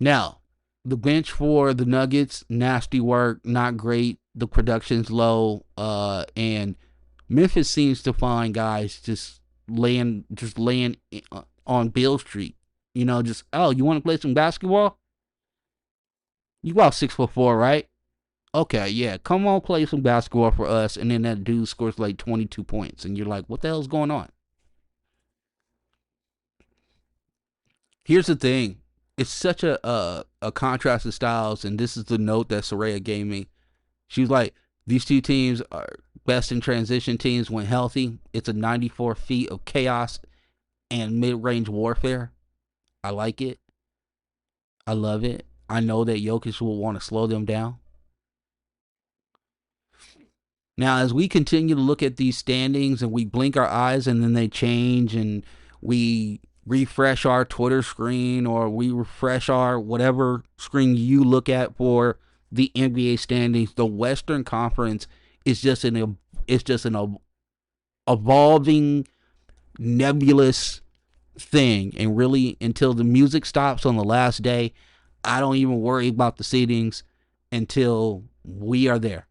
Now, the bench for the Nuggets, nasty work, not great. The production's low, and Memphis seems to find guys just laying on Beale Street. You want to play some basketball? You about 6'4", right? Okay, yeah, come on, play some basketball for us. And then that dude scores like 22 points, and you're like, what the hell's going on? Here's the thing. It's such a contrast of styles, and this is the note that Soraya gave me. She was like, these two teams are best in transition teams when healthy. It's a 94 feet of chaos and mid-range warfare. I like it. I love it. I know that Jokic will want to slow them down. Now, as we continue to look at these standings and we blink our eyes and then they change and we refresh our Twitter screen or we refresh our whatever screen you look at for the NBA standings, the Western Conference is just an evolving, nebulous thing. And really, until the music stops on the last day, I don't even worry about the seedings until we are there.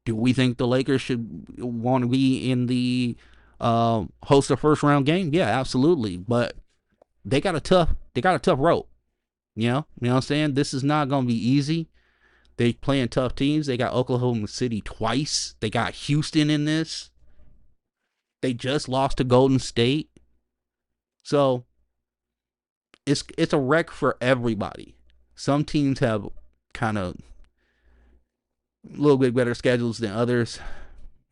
Do we think the Lakers should want to be in the host a first round game? Yeah, absolutely. But they got a tough road. You know what I'm saying? This is not gonna be easy. They playing tough teams. They got Oklahoma City twice. They got Houston in this. They just lost to Golden State. So it's a wreck for everybody. Some teams have kind of a little bit better schedules than others.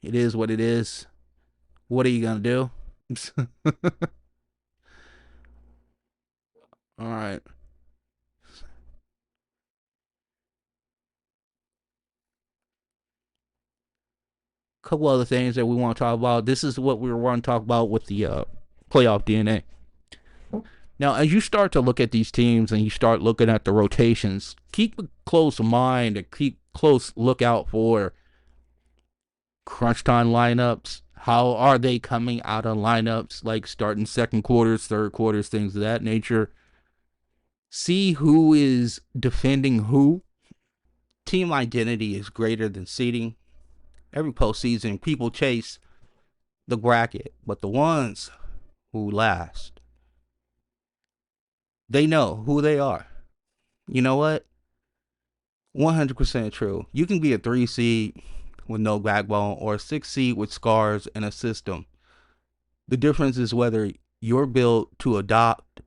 It is what it is. What are you gonna do? All right. Couple other things that we want to talk about. This is what we want to talk about with the playoff DNA. Now, as you start to look at these teams and you start looking at the rotations, keep a close mind and keep close lookout for crunch time lineups. How are they coming out of lineups, like starting second quarters, third quarters, things of that nature. See who is defending who. team identity is greater than seeding. Every postseason, people chase the bracket, but the ones who last, they know who they are. You know what? 100% true. You can be a 3 seed with no backbone or a 6 seed with scars and a system. The difference is whether you're built to adapt,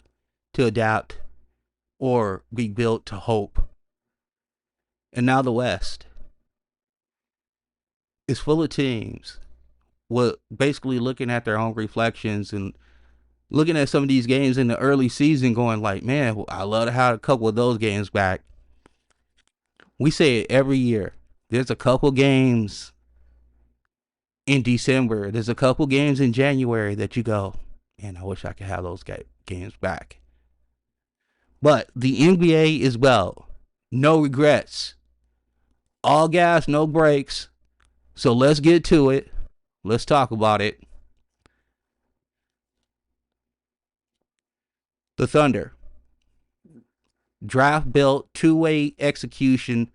or be built to hope. And now the West is full of teams with basically looking at their own reflections and looking at some of these games in the early season going like, man, I love to have a couple of those games back. We say it every year. There's a couple games in December. There's a couple games in January that you go, man, I wish I could have those games back. But the NBA is well, no regrets. All gas, no brakes. So let's get to it. Let's talk about it. The Thunder. Draft built, two-way execution,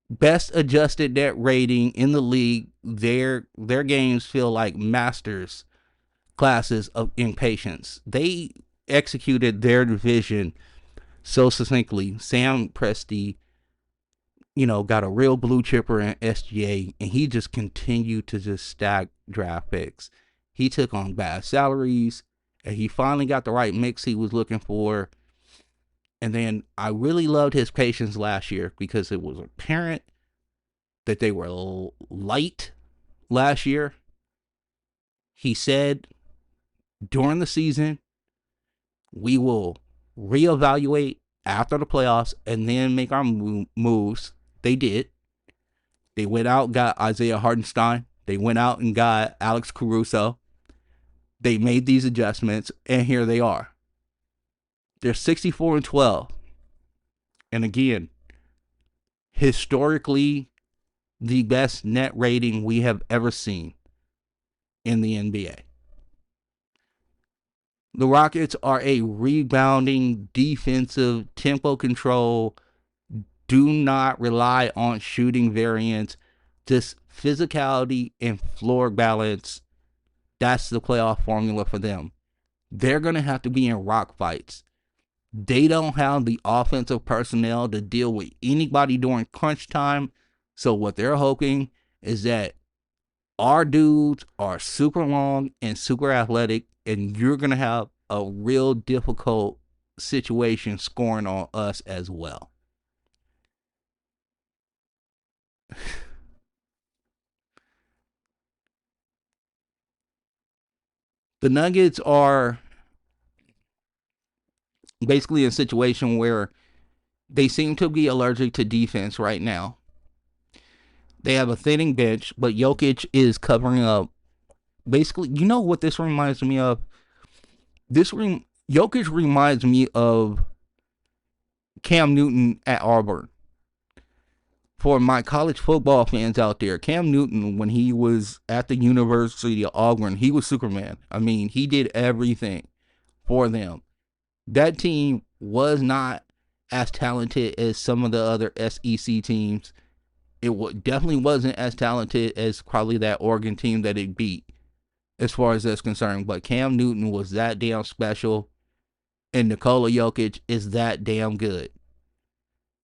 best adjusted net rating in the league. Their games feel like masters classes of impatience. They executed their division so succinctly. Sam Presti, got a real blue chipper in SGA, and he just continued to just stack draft picks. He took on bad salaries, and he finally got the right mix he was looking for. And then I really loved his patience last year because it was apparent that they were light last year. He said during the season, we will reevaluate after the playoffs and then make our moves. They did. They went out and got Isaiah Hartenstein. They went out and got Alex Caruso. They made these adjustments, and here they are. They're 64-12. And again, historically, the best net rating we have ever seen in the NBA. The Rockets are a rebounding, defensive, tempo control, do not rely on shooting variance, just physicality and floor balance. That's the playoff formula for them. They're going to have to be in rock fights. They don't have the offensive personnel to deal with anybody during crunch time. So what they're hoping is that our dudes are super long and super athletic, and you're going to have a real difficult situation scoring on us as well. The Nuggets are basically in a situation where they seem to be allergic to defense right now. They have a thinning bench, but Jokic is covering up. Basically, you know what this reminds me of? Jokic reminds me of Cam Newton at Auburn. For my college football fans out there, Cam Newton, when he was at the University of Auburn, he was Superman. I mean, he did everything for them. That team was not as talented as some of the other SEC teams. It definitely wasn't as talented as probably that Oregon team that it beat, as far as that's concerned. But Cam Newton was that damn special, and Nikola Jokic is that damn good.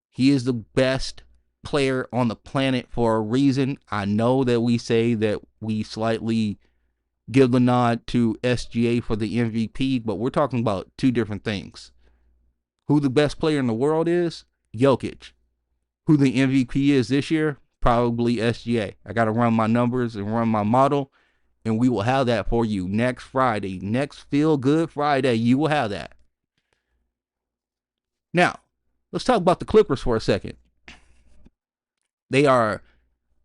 He is the best player on the planet for a reason. I know that we say that we slightly give the nod to SGA for the MVP, but we're talking about two different things. Who the best player in the world is? Jokic. Who the MVP is this year? Probably SGA. I got to run my numbers and run my model, and we will have that for you next Friday. Next Feel Good Friday, you will have that. Now, let's talk about the Clippers for a second. They are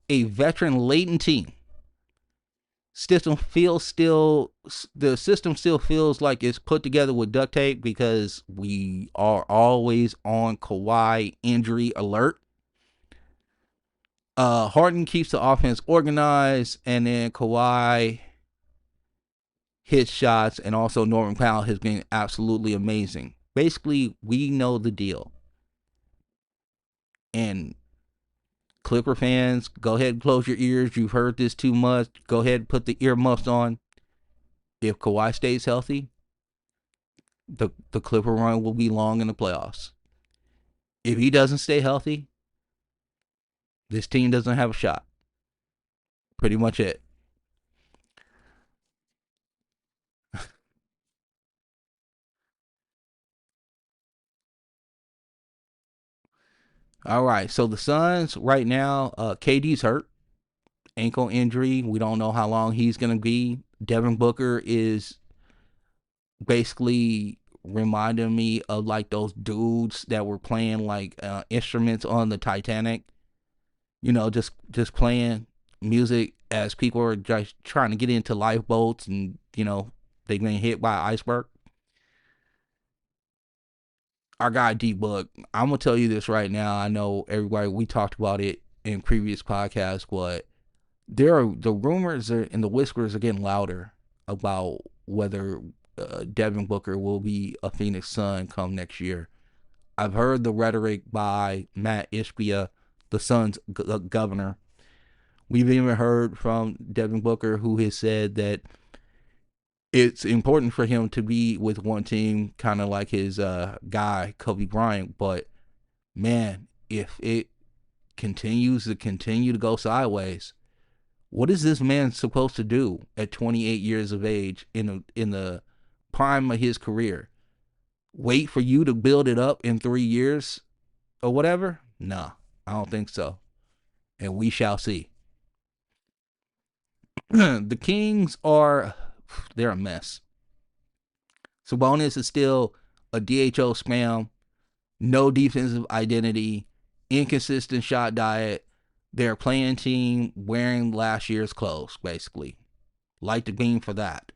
a veteran-laden team. The system still feels like it's put together with duct tape because we are always on Kawhi injury alert. Harden keeps the offense organized, and then Kawhi hits shots, and also Norman Powell has been absolutely amazing. Basically, we know the deal. And Clipper fans, go ahead and close your ears. You've heard this too much. Go ahead and put the earmuffs on. If Kawhi stays healthy, the Clipper run will be long in the playoffs. If he doesn't stay healthy, this team doesn't have a shot. Pretty much it. All right. So the Suns right now, KD's hurt, ankle injury. We don't know how long he's gonna be. Devin Booker is basically reminding me of like those dudes that were playing like instruments on the Titanic. Just playing music as people are just trying to get into lifeboats, and they've been hit by an iceberg. Our guy D Book, I'm gonna tell you this right now. I know everybody, we talked about it in previous podcasts, but the rumors and the whispers are getting louder about whether Devin Booker will be a Phoenix Sun come next year. I've heard the rhetoric by Matt Ishbia, the Suns governor. We've even heard from Devin Booker, who has said that it's important for him to be with one team, kind of like his guy, Kobe Bryant. But man, if it continues to go sideways, what is this man supposed to do at 28 years of age in the prime of his career? Wait for you to build it up in 3 years or whatever? No, I don't think so. And we shall see. The Kings they're a mess. Sabonis is still a DHO spam, no defensive identity, inconsistent shot diet. They're a playing team wearing last year's clothes, basically. Light the beam for that.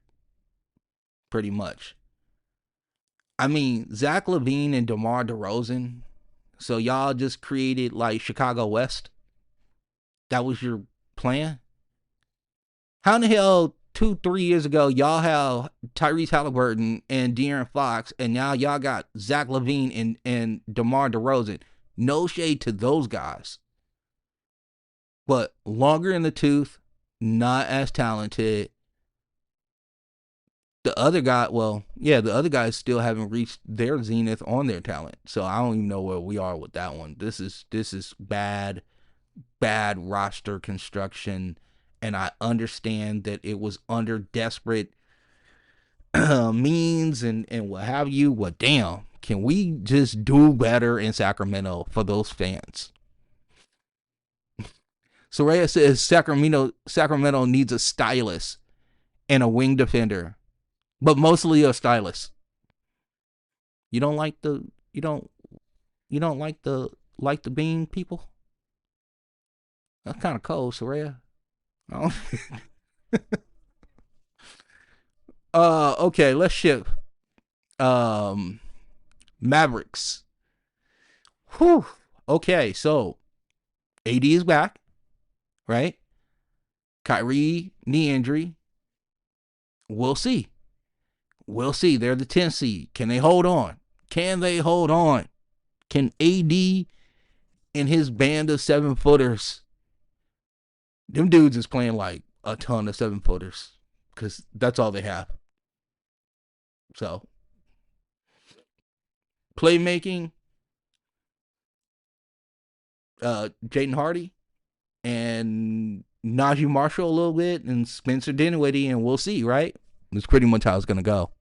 Pretty much. I mean, Zach LaVine and DeMar DeRozan. So y'all just created like Chicago West. That was your plan? How in the hell 2-3 years ago y'all have Tyrese Halliburton and De'Aaron Fox, and now y'all got Zach LaVine and DeMar DeRozan? No shade to those guys, but longer in the tooth, not as talented. The other guys still haven't reached their zenith on their talent. So I don't even know where we are with that one. This is bad roster construction, and I understand that it was under desperate means and what have you. But damn, can we just do better in Sacramento for those fans? Soraya says Sacramento needs a stylist and a wing defender, but mostly a stylist. You don't like the you don't you don't like the bean people? That's kind of cold, Soraya. Oh. Okay, let's shift. Mavericks. Whew. Okay, so AD is back, right? Kyrie knee injury. We'll see. They're the 10th seed. Can they hold on? Can AD and his band of 7-footers? Them dudes is playing like a ton of 7-footers because that's all they have. So, playmaking, Jaden Hardy and Najee Marshall a little bit, and Spencer Dinwiddie, and we'll see, right? That's pretty much how it's going to go.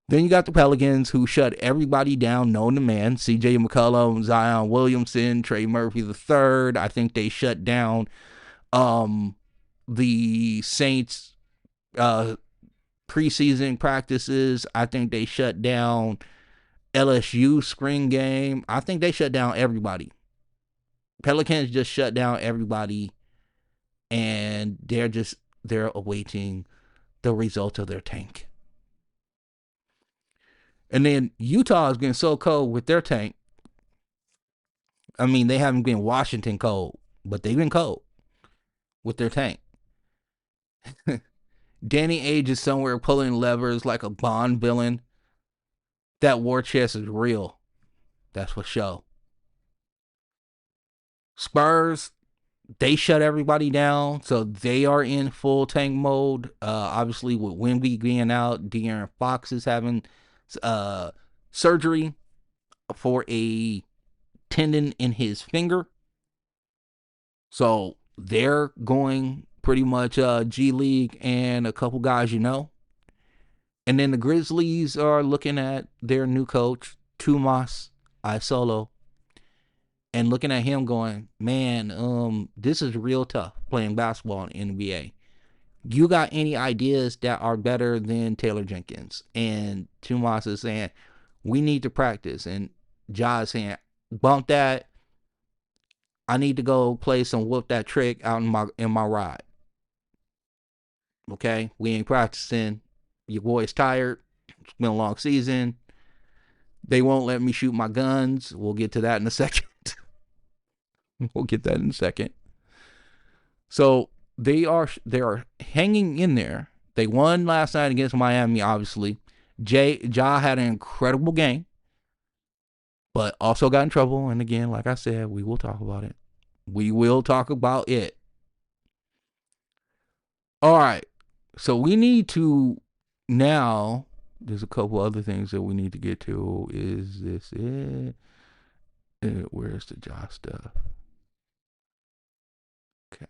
Then you got the Pelicans, who shut everybody down known to man. CJ McCollum, Zion Williamson, Trey Murphy III. I think they shut down the Saints preseason practices. I think they shut down LSU spring game. I think they shut down everybody. Pelicans just shut down everybody, and they're awaiting the result of their tank. And then Utah has been so cold with their tank. I mean, they haven't been Washington cold, but they've been cold with their tank. Danny Ainge is somewhere pulling levers like a Bond villain. That war chest is real. That's for sure. Spurs, they shut everybody down, so they are in full tank mode. Obviously, with Wemby being out, De'Aaron Fox is having surgery for a tendon in his finger, so they're going pretty much G League and a couple guys And then the Grizzlies are looking at their new coach, Tumas Isolo, and looking at him going, man, this is real tough playing basketball in the NBA. You got any ideas that are better than Taylor Jenkins? And Tumas is saying, we need to practice. And Ja is saying, bump that. I need to go play some whoop that trick out in my ride. Okay? We ain't practicing. Your boy's tired. It's been a long season. They won't let me shoot my guns. We'll get to that in a second. So they're hanging in there. They won last night against Miami, obviously. Ja had an incredible game, but also got in trouble. And again, like I said, we will talk about it. All right. So we need to now, there's a couple other things that we need to get to. Is this it? Where's the Ja stuff? Okay.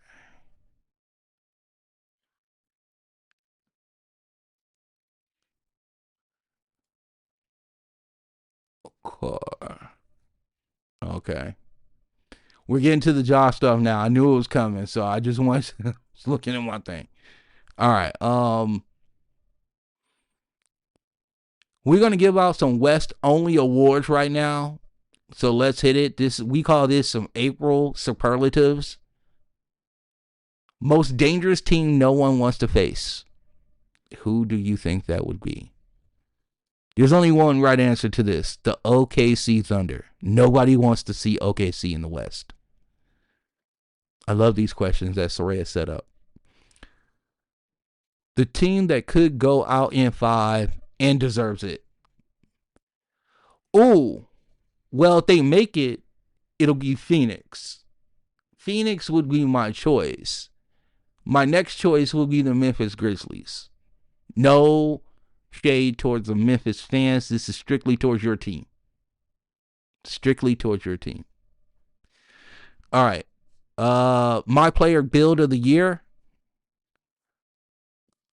Okay. We're getting to the Ja stuff now. I knew it was coming, so I just was looking at my thing. All right. We're gonna give out some West only awards right now. So let's hit it. We call this some April superlatives. Most dangerous team no one wants to face. Who do you think that would be? There's only one right answer to this. The OKC Thunder. Nobody wants to see OKC in the West. I love these questions that Soraya set up. The team that could go out in 5 and deserves it. Oh, well, if they make it, it'll be Phoenix. Phoenix would be my choice. My next choice will be the Memphis Grizzlies. No shade towards the Memphis fans. This is strictly towards your team. All right. My player build of the year.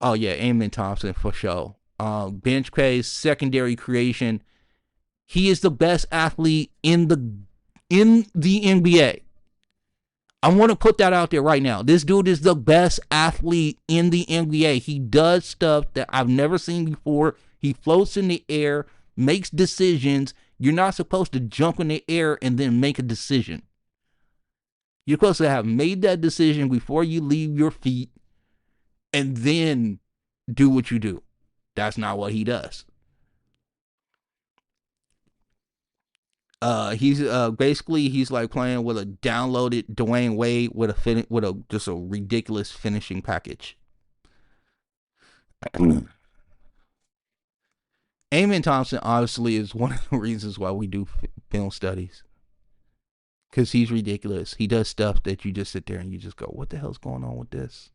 Oh yeah, Amen Thompson for sure. Bench pace, secondary creation. He is the best athlete in the NBA. I want to put that out there right now. This dude is the best athlete in the NBA. He does stuff that I've never seen before. He floats in the air, makes decisions. You're not supposed to jump in the air and then make a decision. You're supposed to have made that decision before you leave your feet and then do what you do. That's not what he does. He's basically he's like playing with a downloaded Dwayne Wade with a just a ridiculous finishing package. Amen Thompson obviously is one of the reasons why we do film studies, because he's ridiculous. He does stuff that you just sit there and you just go, "What the hell's going on with this?"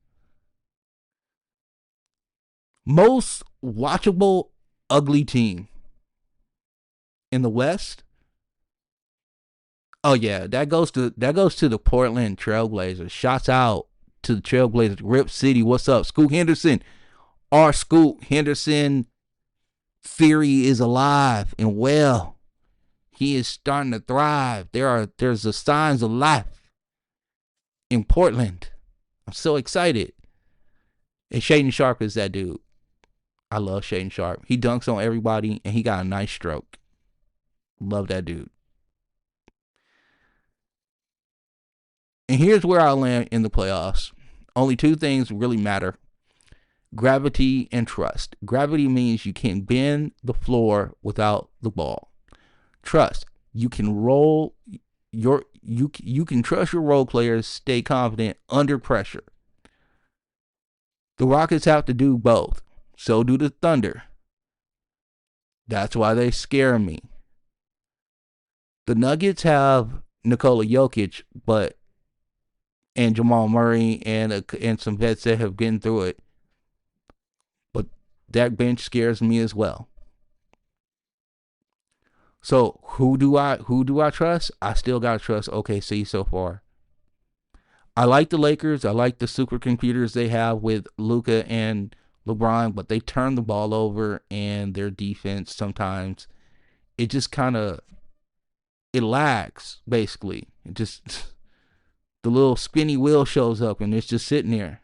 Most watchable ugly team in the West. Oh yeah, that goes to the Portland Trailblazers. Shouts out to the Trailblazers. Rip City, what's up? Scoot Henderson. Our Scoot Henderson theory is alive and well. He is starting to thrive. There's the signs of life in Portland. I'm so excited. And Shaden Sharp is that dude. I love Shaden Sharp. He dunks on everybody and he got a nice stroke. Love that dude. And here's where I land in the playoffs. Only two things really matter: gravity and trust. Gravity means you can bend the floor without the ball. Trust, you can roll you can trust your role players, stay confident under pressure. The Rockets have to do both. So do the Thunder. That's why they scare me. The Nuggets have Nikola Jokic, but and Jamal Murray and some vets that have been through it. But that bench scares me as well. So who do I trust? I still gotta trust OKC so far. I like the Lakers. I like the supercomputers they have with Luka and LeBron, but they turn the ball over and their defense sometimes it just kind of it lags basically. It just the little spinny wheel shows up and it's just sitting there.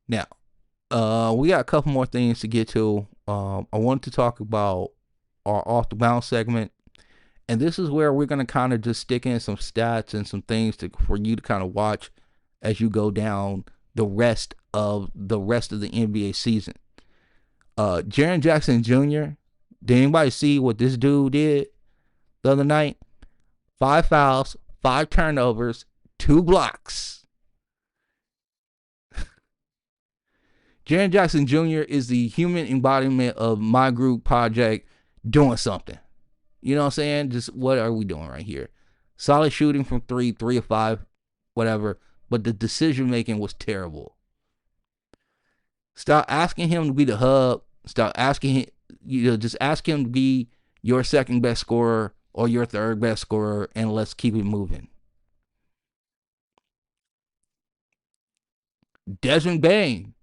Now, we got a couple more things to get to. I wanted to talk about our off the bounce segment. And this is where we're gonna kind of just stick in some stats and some things for you to kind of watch as you go down the rest of the NBA season. Jaren Jackson Jr. Did anybody see what this dude did the other night? 5 fouls, 5 turnovers, 2 blocks. Jaren Jackson Jr. is the human embodiment of my group project doing something. You know what I'm saying? Just what are we doing right here? Solid shooting from 3 of 5, whatever. But the decision making was terrible. Stop asking him to be the hub. Stop asking him, just ask him to be your second best scorer or your third best scorer, and let's keep it moving. Desmond Bain,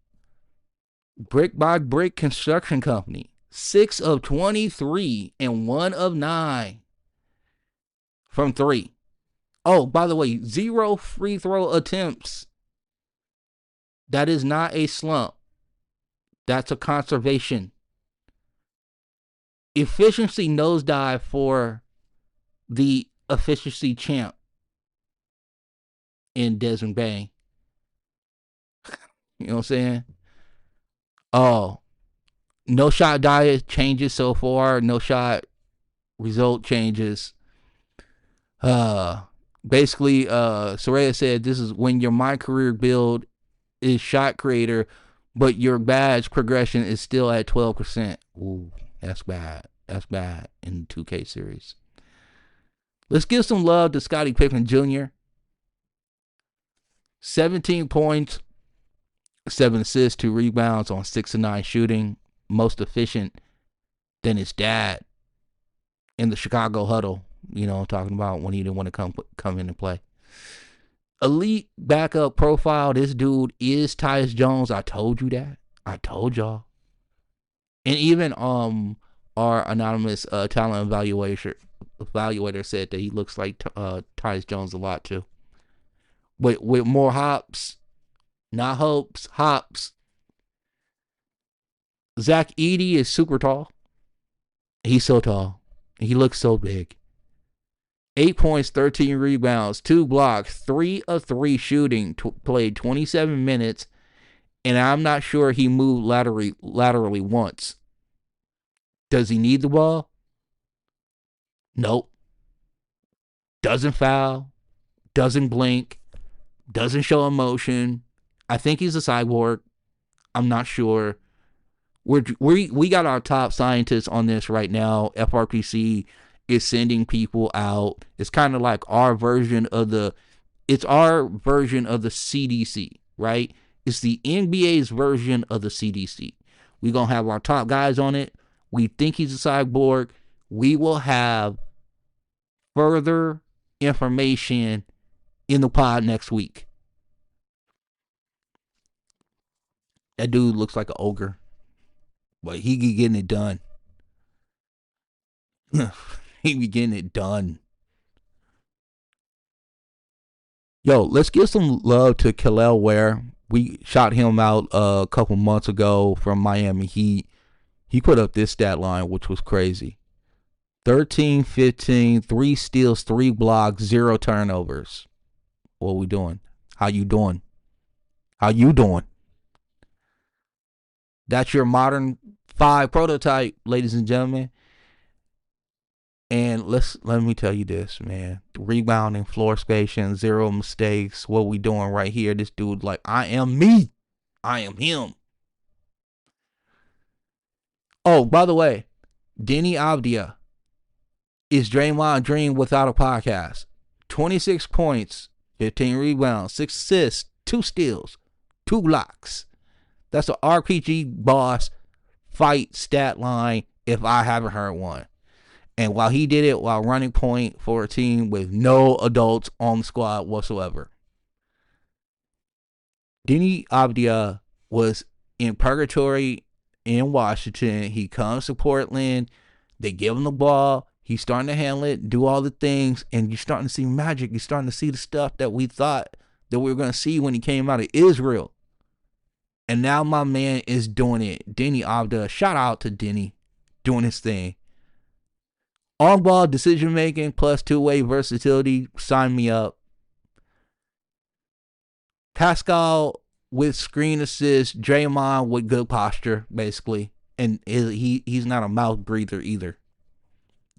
brick by brick construction company, 6 of 23 and 1 of 9 from 3. Oh, by the way, 0 free throw attempts. That is not a slump. That's a conservation. Efficiency nosedive for the efficiency champ in Desmond Bain. You know what I'm saying? Oh, no shot diet changes so far. No shot result changes. Basically, Soraya said this is when your my career build is shot creator, but your badge progression is still at 12%. Ooh, that's bad. That's bad in the 2K series. Let's give some love to Scottie Pippen Jr. 17 points, 7 assists, 2 rebounds on 6 of 9 shooting. Most efficient than his dad in the Chicago huddle. You know, talking about when he didn't want to come in and play. Elite backup profile. This dude is Tyus Jones. I told you that. I told y'all. And even our anonymous talent evaluator said that he looks like Tyus Jones a lot too. With more hops, not hopes, hops. Zach Edey is super tall. He's so tall. He looks so big. 8 points, 13 rebounds, 2 blocks, 3 of 3 shooting, played 27 minutes, and I'm not sure he moved laterally once. Does he need the ball? Nope. Doesn't foul, doesn't blink, doesn't show emotion. I think he's a cyborg. I'm not sure. We got our top scientists on this right now. FRPC is sending people out. It's kind of like our version of the CDC, right? It's the NBA's version of the CDC. We're going to have our top guys on it. We think he's a cyborg. We will have further information in the pod next week. That dude looks like an ogre, but he be getting it done. He be getting it done. Yo, let's give some love to Kel'el Ware. We shot him out a couple months ago from Miami Heat. He put up this stat line, which was crazy. 13, 15, 3 steals, 3 blocks, 0 turnovers. What we doing? How you doing? How you doing? That's your modern 5 prototype, ladies and gentlemen. And let me tell you this, man. Rebounding, floor spacing, 0 mistakes. What we doing right here? This dude like, I am me. I am him. Oh, by the way, Denny Avdia is Draymond Green without a podcast. 26 points, 15 rebounds, 6 assists, 2 steals, 2 blocks. That's an RPG boss fight stat line if I haven't heard one. And while he did it while running point for a team with no adults on the squad whatsoever. Denny Avdia was in purgatory in Washington. He comes to Portland. They give him the ball. He's starting to handle it, do all the things, and you're starting to see magic. You're starting to see the stuff that we thought that we were going to see when he came out of Israel. And now my man is doing it. Denny Avdia. Shout out to Denny doing his thing. On-ball decision-making plus two-way versatility. Sign me up. Pascal with screen assist. Draymond with good posture, basically. And he's not a mouth breather either.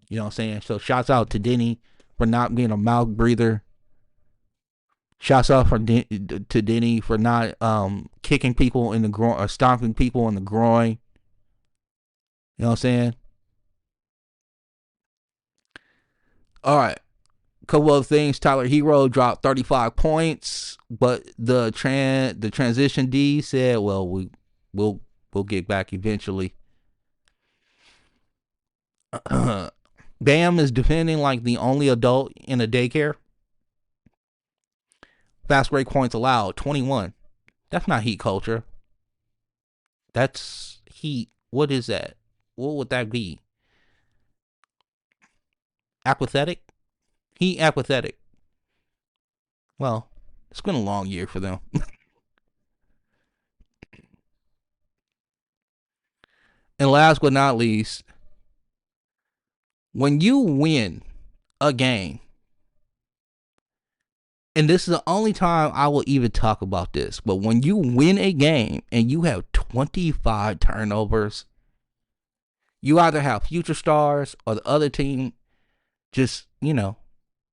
You know what I'm saying? So shouts out to Denny for not being a mouth breather. Shouts out to Denny for not kicking people in the groin or stomping people in the groin. You know what I'm saying? All right. Couple of things. Tyler Hero dropped 35 points, but the transition D said, "Well, we'll get back eventually." Bam is defending like the only adult in a daycare. Fast break points allowed, 21. That's not Heat culture. That's Heat. What is that? What would that be? Apathetic? Heat apathetic. Well, it's been a long year for them. And last but not least, when you win a game, and this is the only time I will even talk about this, but when you win a game and you have 25 turnovers, you either have future stars or the other team just,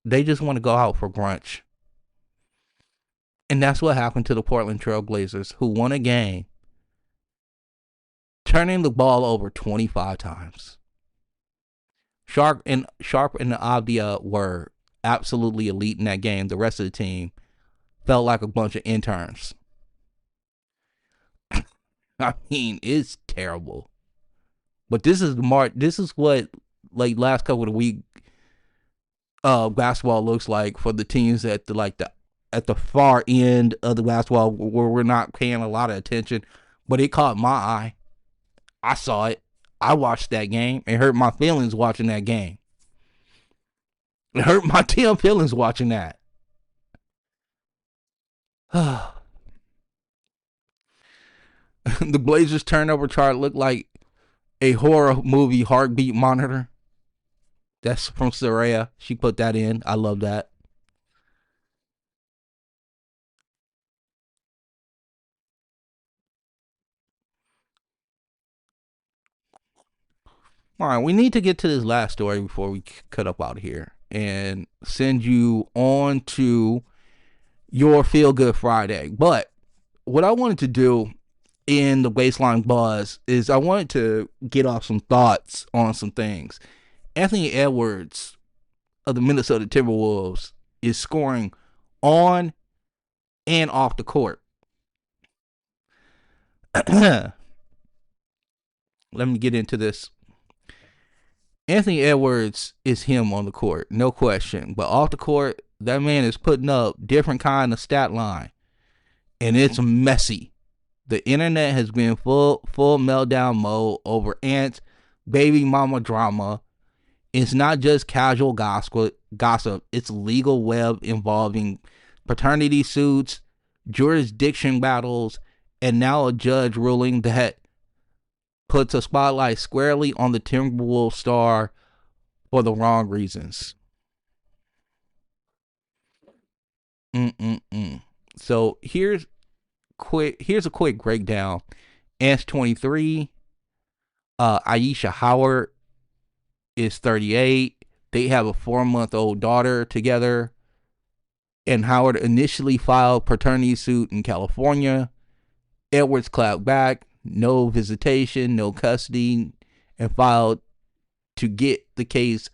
they just want to go out for brunch. And that's what happened to the Portland Trail Blazers, who won a game turning the ball over 25 times. Sharp and Avdia were absolutely elite in that game. The rest of the team felt like a bunch of interns. I mean, it's terrible. But this is what like last couple of weeks basketball looks like for the teams at the far end of the basketball where we're not paying a lot of attention. But it caught my eye. I saw it. I watched that game. It hurt my feelings watching that game. It hurt my damn feelings watching that. The Blazers turnover chart looked like a horror movie heartbeat monitor. That's from Soraya. She put that in. I love that. All right, we need to get to this last story before we cut up out of here and send you on to your Feel Good Friday. But what I wanted to do in the baseline buzz is I wanted to get off some thoughts on some things. Anthony Edwards of the Minnesota Timberwolves is scoring on and off the court. Let me get into this. Anthony Edwards is him on the court, no question. But off the court, that man is putting up different kind of stat line. And it's messy. The internet has been full meltdown mode over Ant's baby mama drama. It's not just casual gossip. It's legal web involving paternity suits, jurisdiction battles, and now a judge ruling that puts a spotlight squarely on the Timberwolves star for the wrong reasons. So here's a quick breakdown. Ant's 23. Aisha Howard is 38. They have a 4-month-old daughter together. And Howard initially filed paternity suit in California. Edwards clapped back. No visitation, no custody, and filed to get the case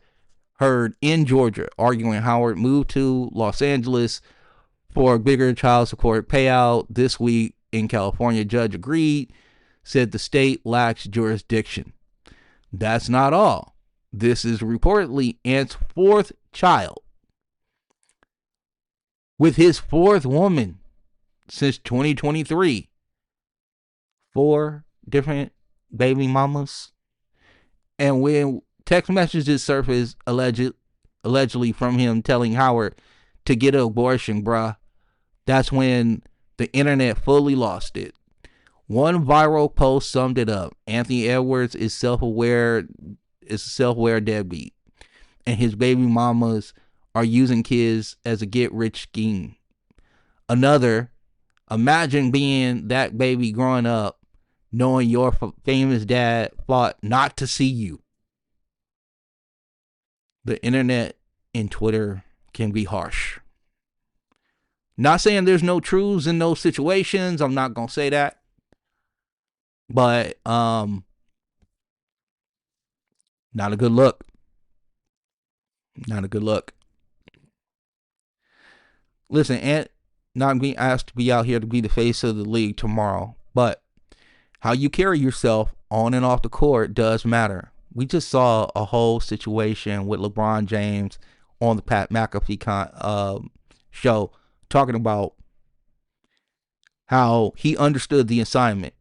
heard in Georgia, arguing Howard moved to Los Angeles for a bigger child support payout. This week in California, judge agreed, said the state lacks jurisdiction. That's not all. This is reportedly Ant's fourth child with his fourth woman since 2023. 4 different baby mamas. And when text messages surfaced allegedly from him telling Howard to get an abortion, bruh, that's when the internet fully lost it. One viral post summed it up. Anthony Edwards is a self-aware deadbeat, and his baby mamas are using kids as a get-rich scheme. Another, imagine being that baby growing up, knowing your famous dad fought not to see you. The internet and Twitter can be harsh. Not saying there's no truths in those situations. I'm not going to say that. But not a good look. Not a good look. Listen, Ant not being asked to be out here to be the face of the league tomorrow, but how you carry yourself on and off the court does matter. We just saw a whole situation with LeBron James on the Pat McAfee show talking about how he understood the assignment.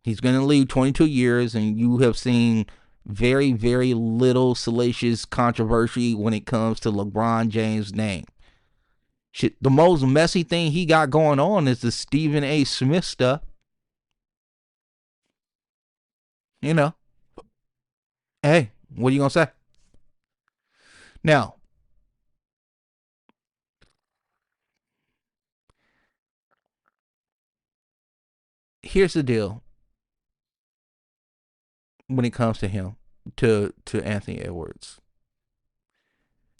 He's going to leave 22 years, and you have seen very, very little salacious controversy when it comes to LeBron James' name. Shit, the most messy thing he got going on is the Stephen A. Smith stuff. You know, hey, what are you going to say? Now, here's the deal when it comes to him, to Anthony Edwards.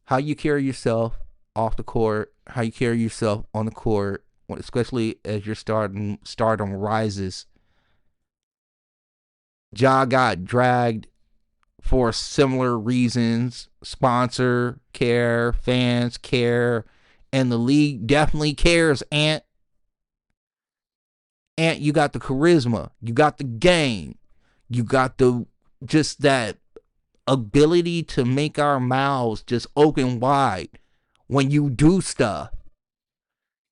How you carry yourself off the court, how you carry yourself on the court, especially as your stardom rises. Ja got dragged for similar reasons. Sponsor care, fans care, and the league definitely cares. Ant, you got the charisma, you got the game, you got the just that ability to make our mouths just open wide when you do stuff.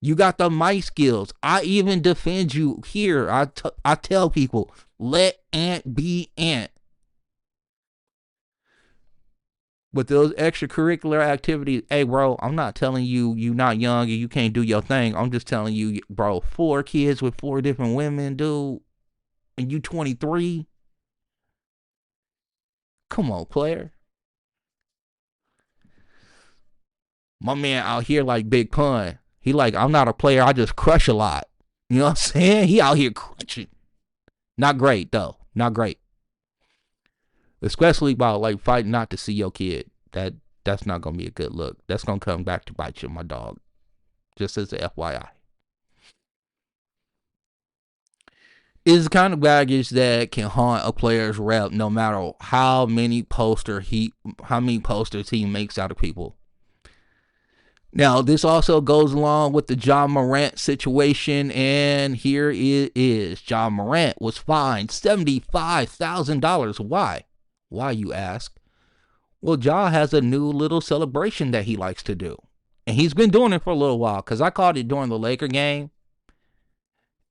You got the mic skills. I even defend you here. I tell people, let Ant be Ant. With those extracurricular activities, hey, bro, I'm not telling you you're not young and you can't do your thing. I'm just telling you, bro, 4 kids with 4 different women, dude, and you 23. Come on, player. My man out here like Big Pun. He like, I'm not a player. I just crush a lot. You know what I'm saying? He out here crushing. Not great, though. Not great. Especially about like fighting not to see your kid. That's not going to be a good look. That's going to come back to bite you, my dog. Just as a FYI. It's the kind of baggage that can haunt a player's rep no matter how many posters he makes out of people. Now, this also goes along with the Ja Morant situation, and here it is. Ja Morant was fined $75,000. Why? Why, you ask? Well, Ja has a new little celebration that he likes to do. And he's been doing it for a little while, because I caught it during the Laker game.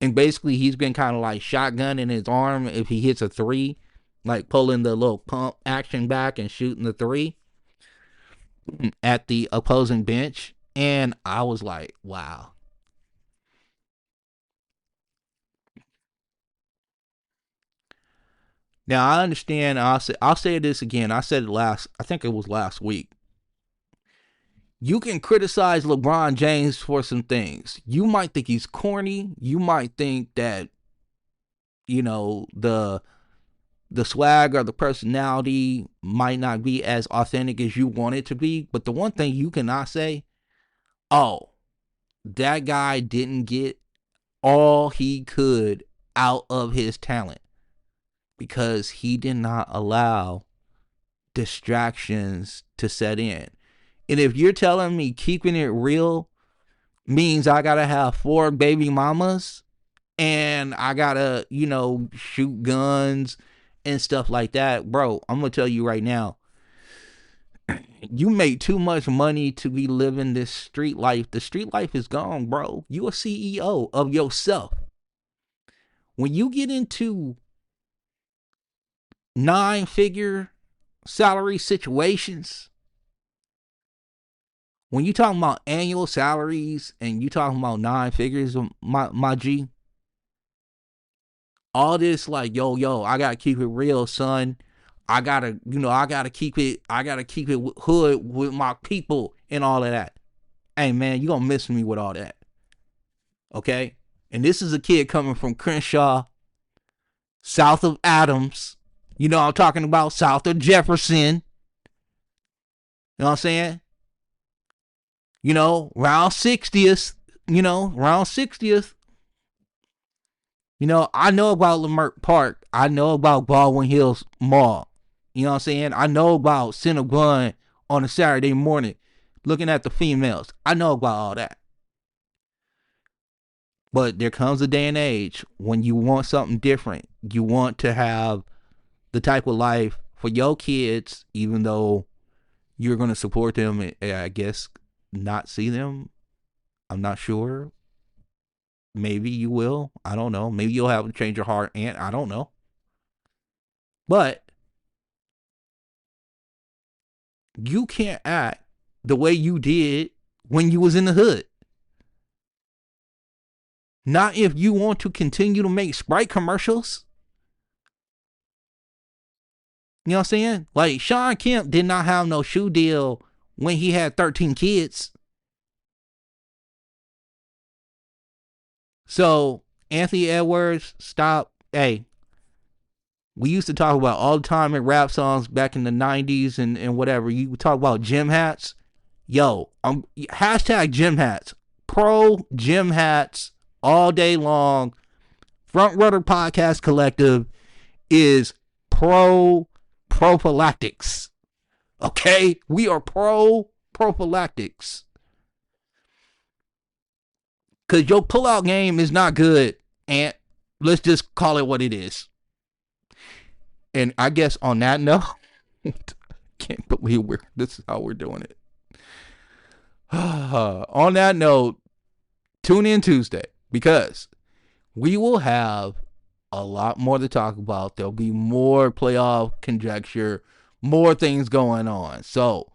And basically, he's been kind of like shotgunning his arm if he hits a 3, like pulling the little pump action back and shooting the 3 at the opposing bench. And I was like, wow. Now, I understand. I'll say this again. I said it I think it was last week. You can criticize LeBron James for some things. You might think he's corny. You might think that, the swag or the personality might not be as authentic as you want it to be. But the one thing you cannot say, oh, that guy didn't get all he could out of his talent, because he did not allow distractions to set in. And if you're telling me keeping it real means I gotta have 4 baby mamas and I gotta, shoot guns and stuff like that, bro, I'm gonna tell you right now, you make too much money to be living this street life. The street life is gone, bro. You a CEO of yourself. When you get into 9-figure salary situations, when you talking about annual salaries and you talking about 9 figures, my G, all this like, yo, I gotta keep it real, son. I gotta keep it hood with my people and all of that. Hey man, you gonna miss me with all that. Okay? And this is a kid coming from Crenshaw, south of Adams. You know I'm talking about, south of Jefferson. You know what I'm saying? Round 60th. Round 60th. I know about Leimert Park. I know about Baldwin Hills Mall. You know what I'm saying? I know about Cinnabon on a Saturday morning looking at the females. I know about all that. But there comes a day and age when you want something different. You want to have the type of life for your kids, even though you're going to support them and I guess not see them. I'm not sure. Maybe you will. I don't know. Maybe you'll have to change your heart, and I don't know. But you can't act the way you did when you was in the hood. Not if you want to continue to make Sprite commercials. You know what I'm saying? Like, Sean Kemp did not have no shoe deal when he had 13 kids. So, Anthony Edwards, stop. Hey, we used to talk about all the time in rap songs back in the 90s and whatever. You talk about gym hats. Yo, hashtag gym hats. Pro gym hats all day long. Front Runner Podcast Collective is pro prophylactics. Okay? We are pro prophylactics. Because your pullout game is not good. And let's just call it what it is. And I guess on that note, can't believe this is how we're doing it. On that note, tune in Tuesday because we will have a lot more to talk about. There'll be more playoff conjecture, more things going on. So,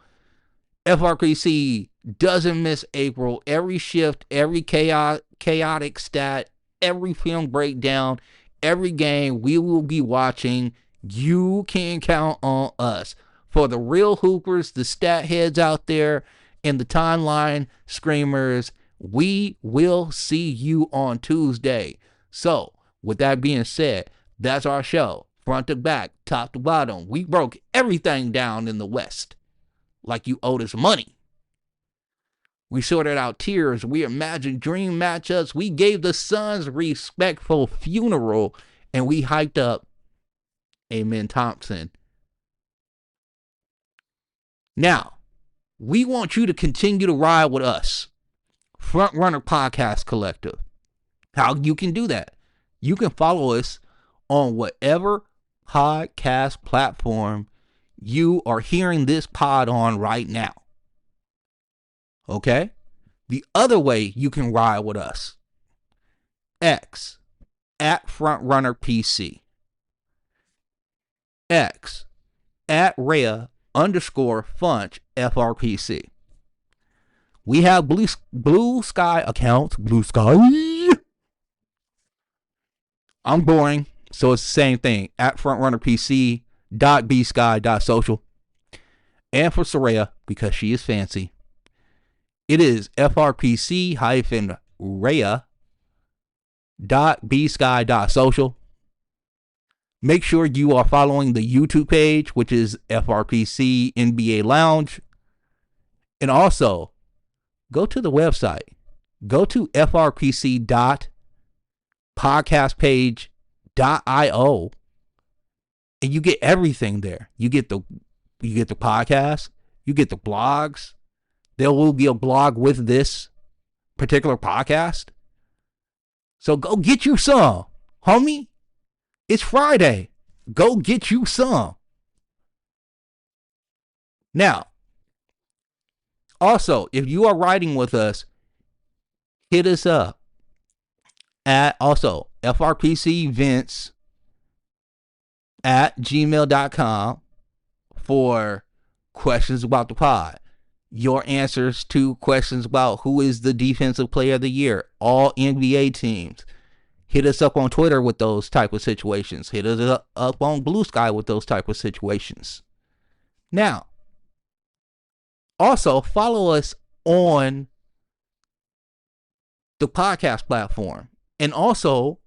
FRPC doesn't miss April. Every shift, every chaotic stat, every film breakdown, every game we will be watching. You can count on us. For the real hoopers, the stat heads out there, and the timeline screamers, we will see you on Tuesday. So, with that being said, that's our show. Front to back, top to bottom. We broke everything down in the West. Like you owed us money. We sorted out tiers. We imagined dream matchups. We gave the Suns respectful funeral. And we hyped up Amen Thompson. Now, we want you to continue to ride with us. Front Runner Podcast Collective. How you can do that? You can follow us on whatever podcast platform you are hearing this pod on right now. Okay? The other way you can ride with us. X at Frontrunner PC. X at Rhea_Funch FRPC. We have blue sky accounts. Blue sky. I'm boring, so it's the same thing. At frontrunnerpc.bsky.social. And for Soraya, because she is fancy, it is frpc-rhea.bsky.social. Make sure you are following the YouTube page, which is FRPC NBA Lounge. And also, go to the website. Go to frpc.podcastpage.io. And you get everything there. You get the You get the podcast, you get the blogs. There will be a blog with this particular podcast. So go get you some, homie. It's Friday. Go get you some. Now, also, if you are writing with us, hit us up at also frpcevents@gmail.com for questions about the pod. Your answers to questions about who is the defensive player of the year, all NBA teams. Hit us up on Twitter with those type of situations. Hit us up on Blue Sky with those type of situations. Now, also follow us on the podcast platform, and also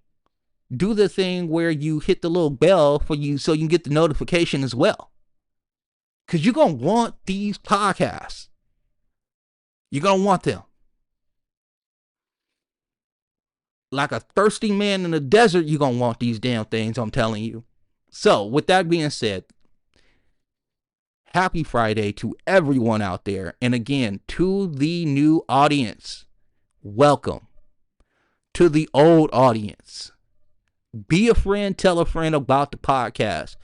do the thing where you hit the little bell for you so you can get the notification as well. Because you're going to want these podcasts. You're going to want them. Like a thirsty man in the desert, you're going to want these damn things, I'm telling you. So, with that being said, happy Friday to everyone out there. And again, to the new audience, welcome. To the old audience, be a friend, tell a friend about the podcast.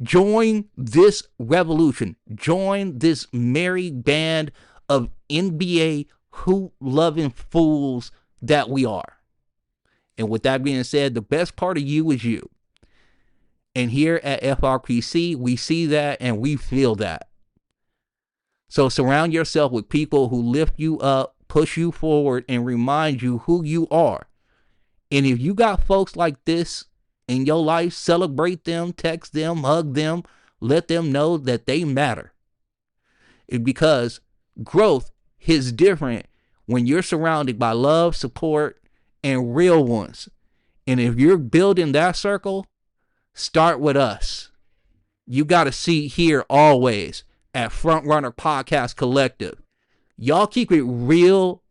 Join this revolution. Join this merry band of NBA hoop-loving fools that we are. And with that being said, the best part of you is you. And here at FRPC, we see that and we feel that. So surround yourself with people who lift you up, push you forward, and remind you who you are. And if you got folks like this in your life, celebrate them, text them, hug them, let them know that they matter. Because growth is different when you're surrounded by love, support, and real ones. And if you're building that circle, start with us. You got a seat here always at Frontrunner Podcast Collective. Y'all keep it real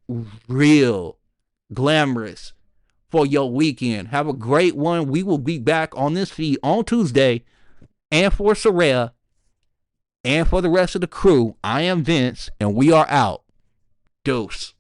glamorous for your weekend. Have a great one. We will be back on this feed on Tuesday. And for Soraya and for the rest of the crew, I am Vince, and we are out. Deuce.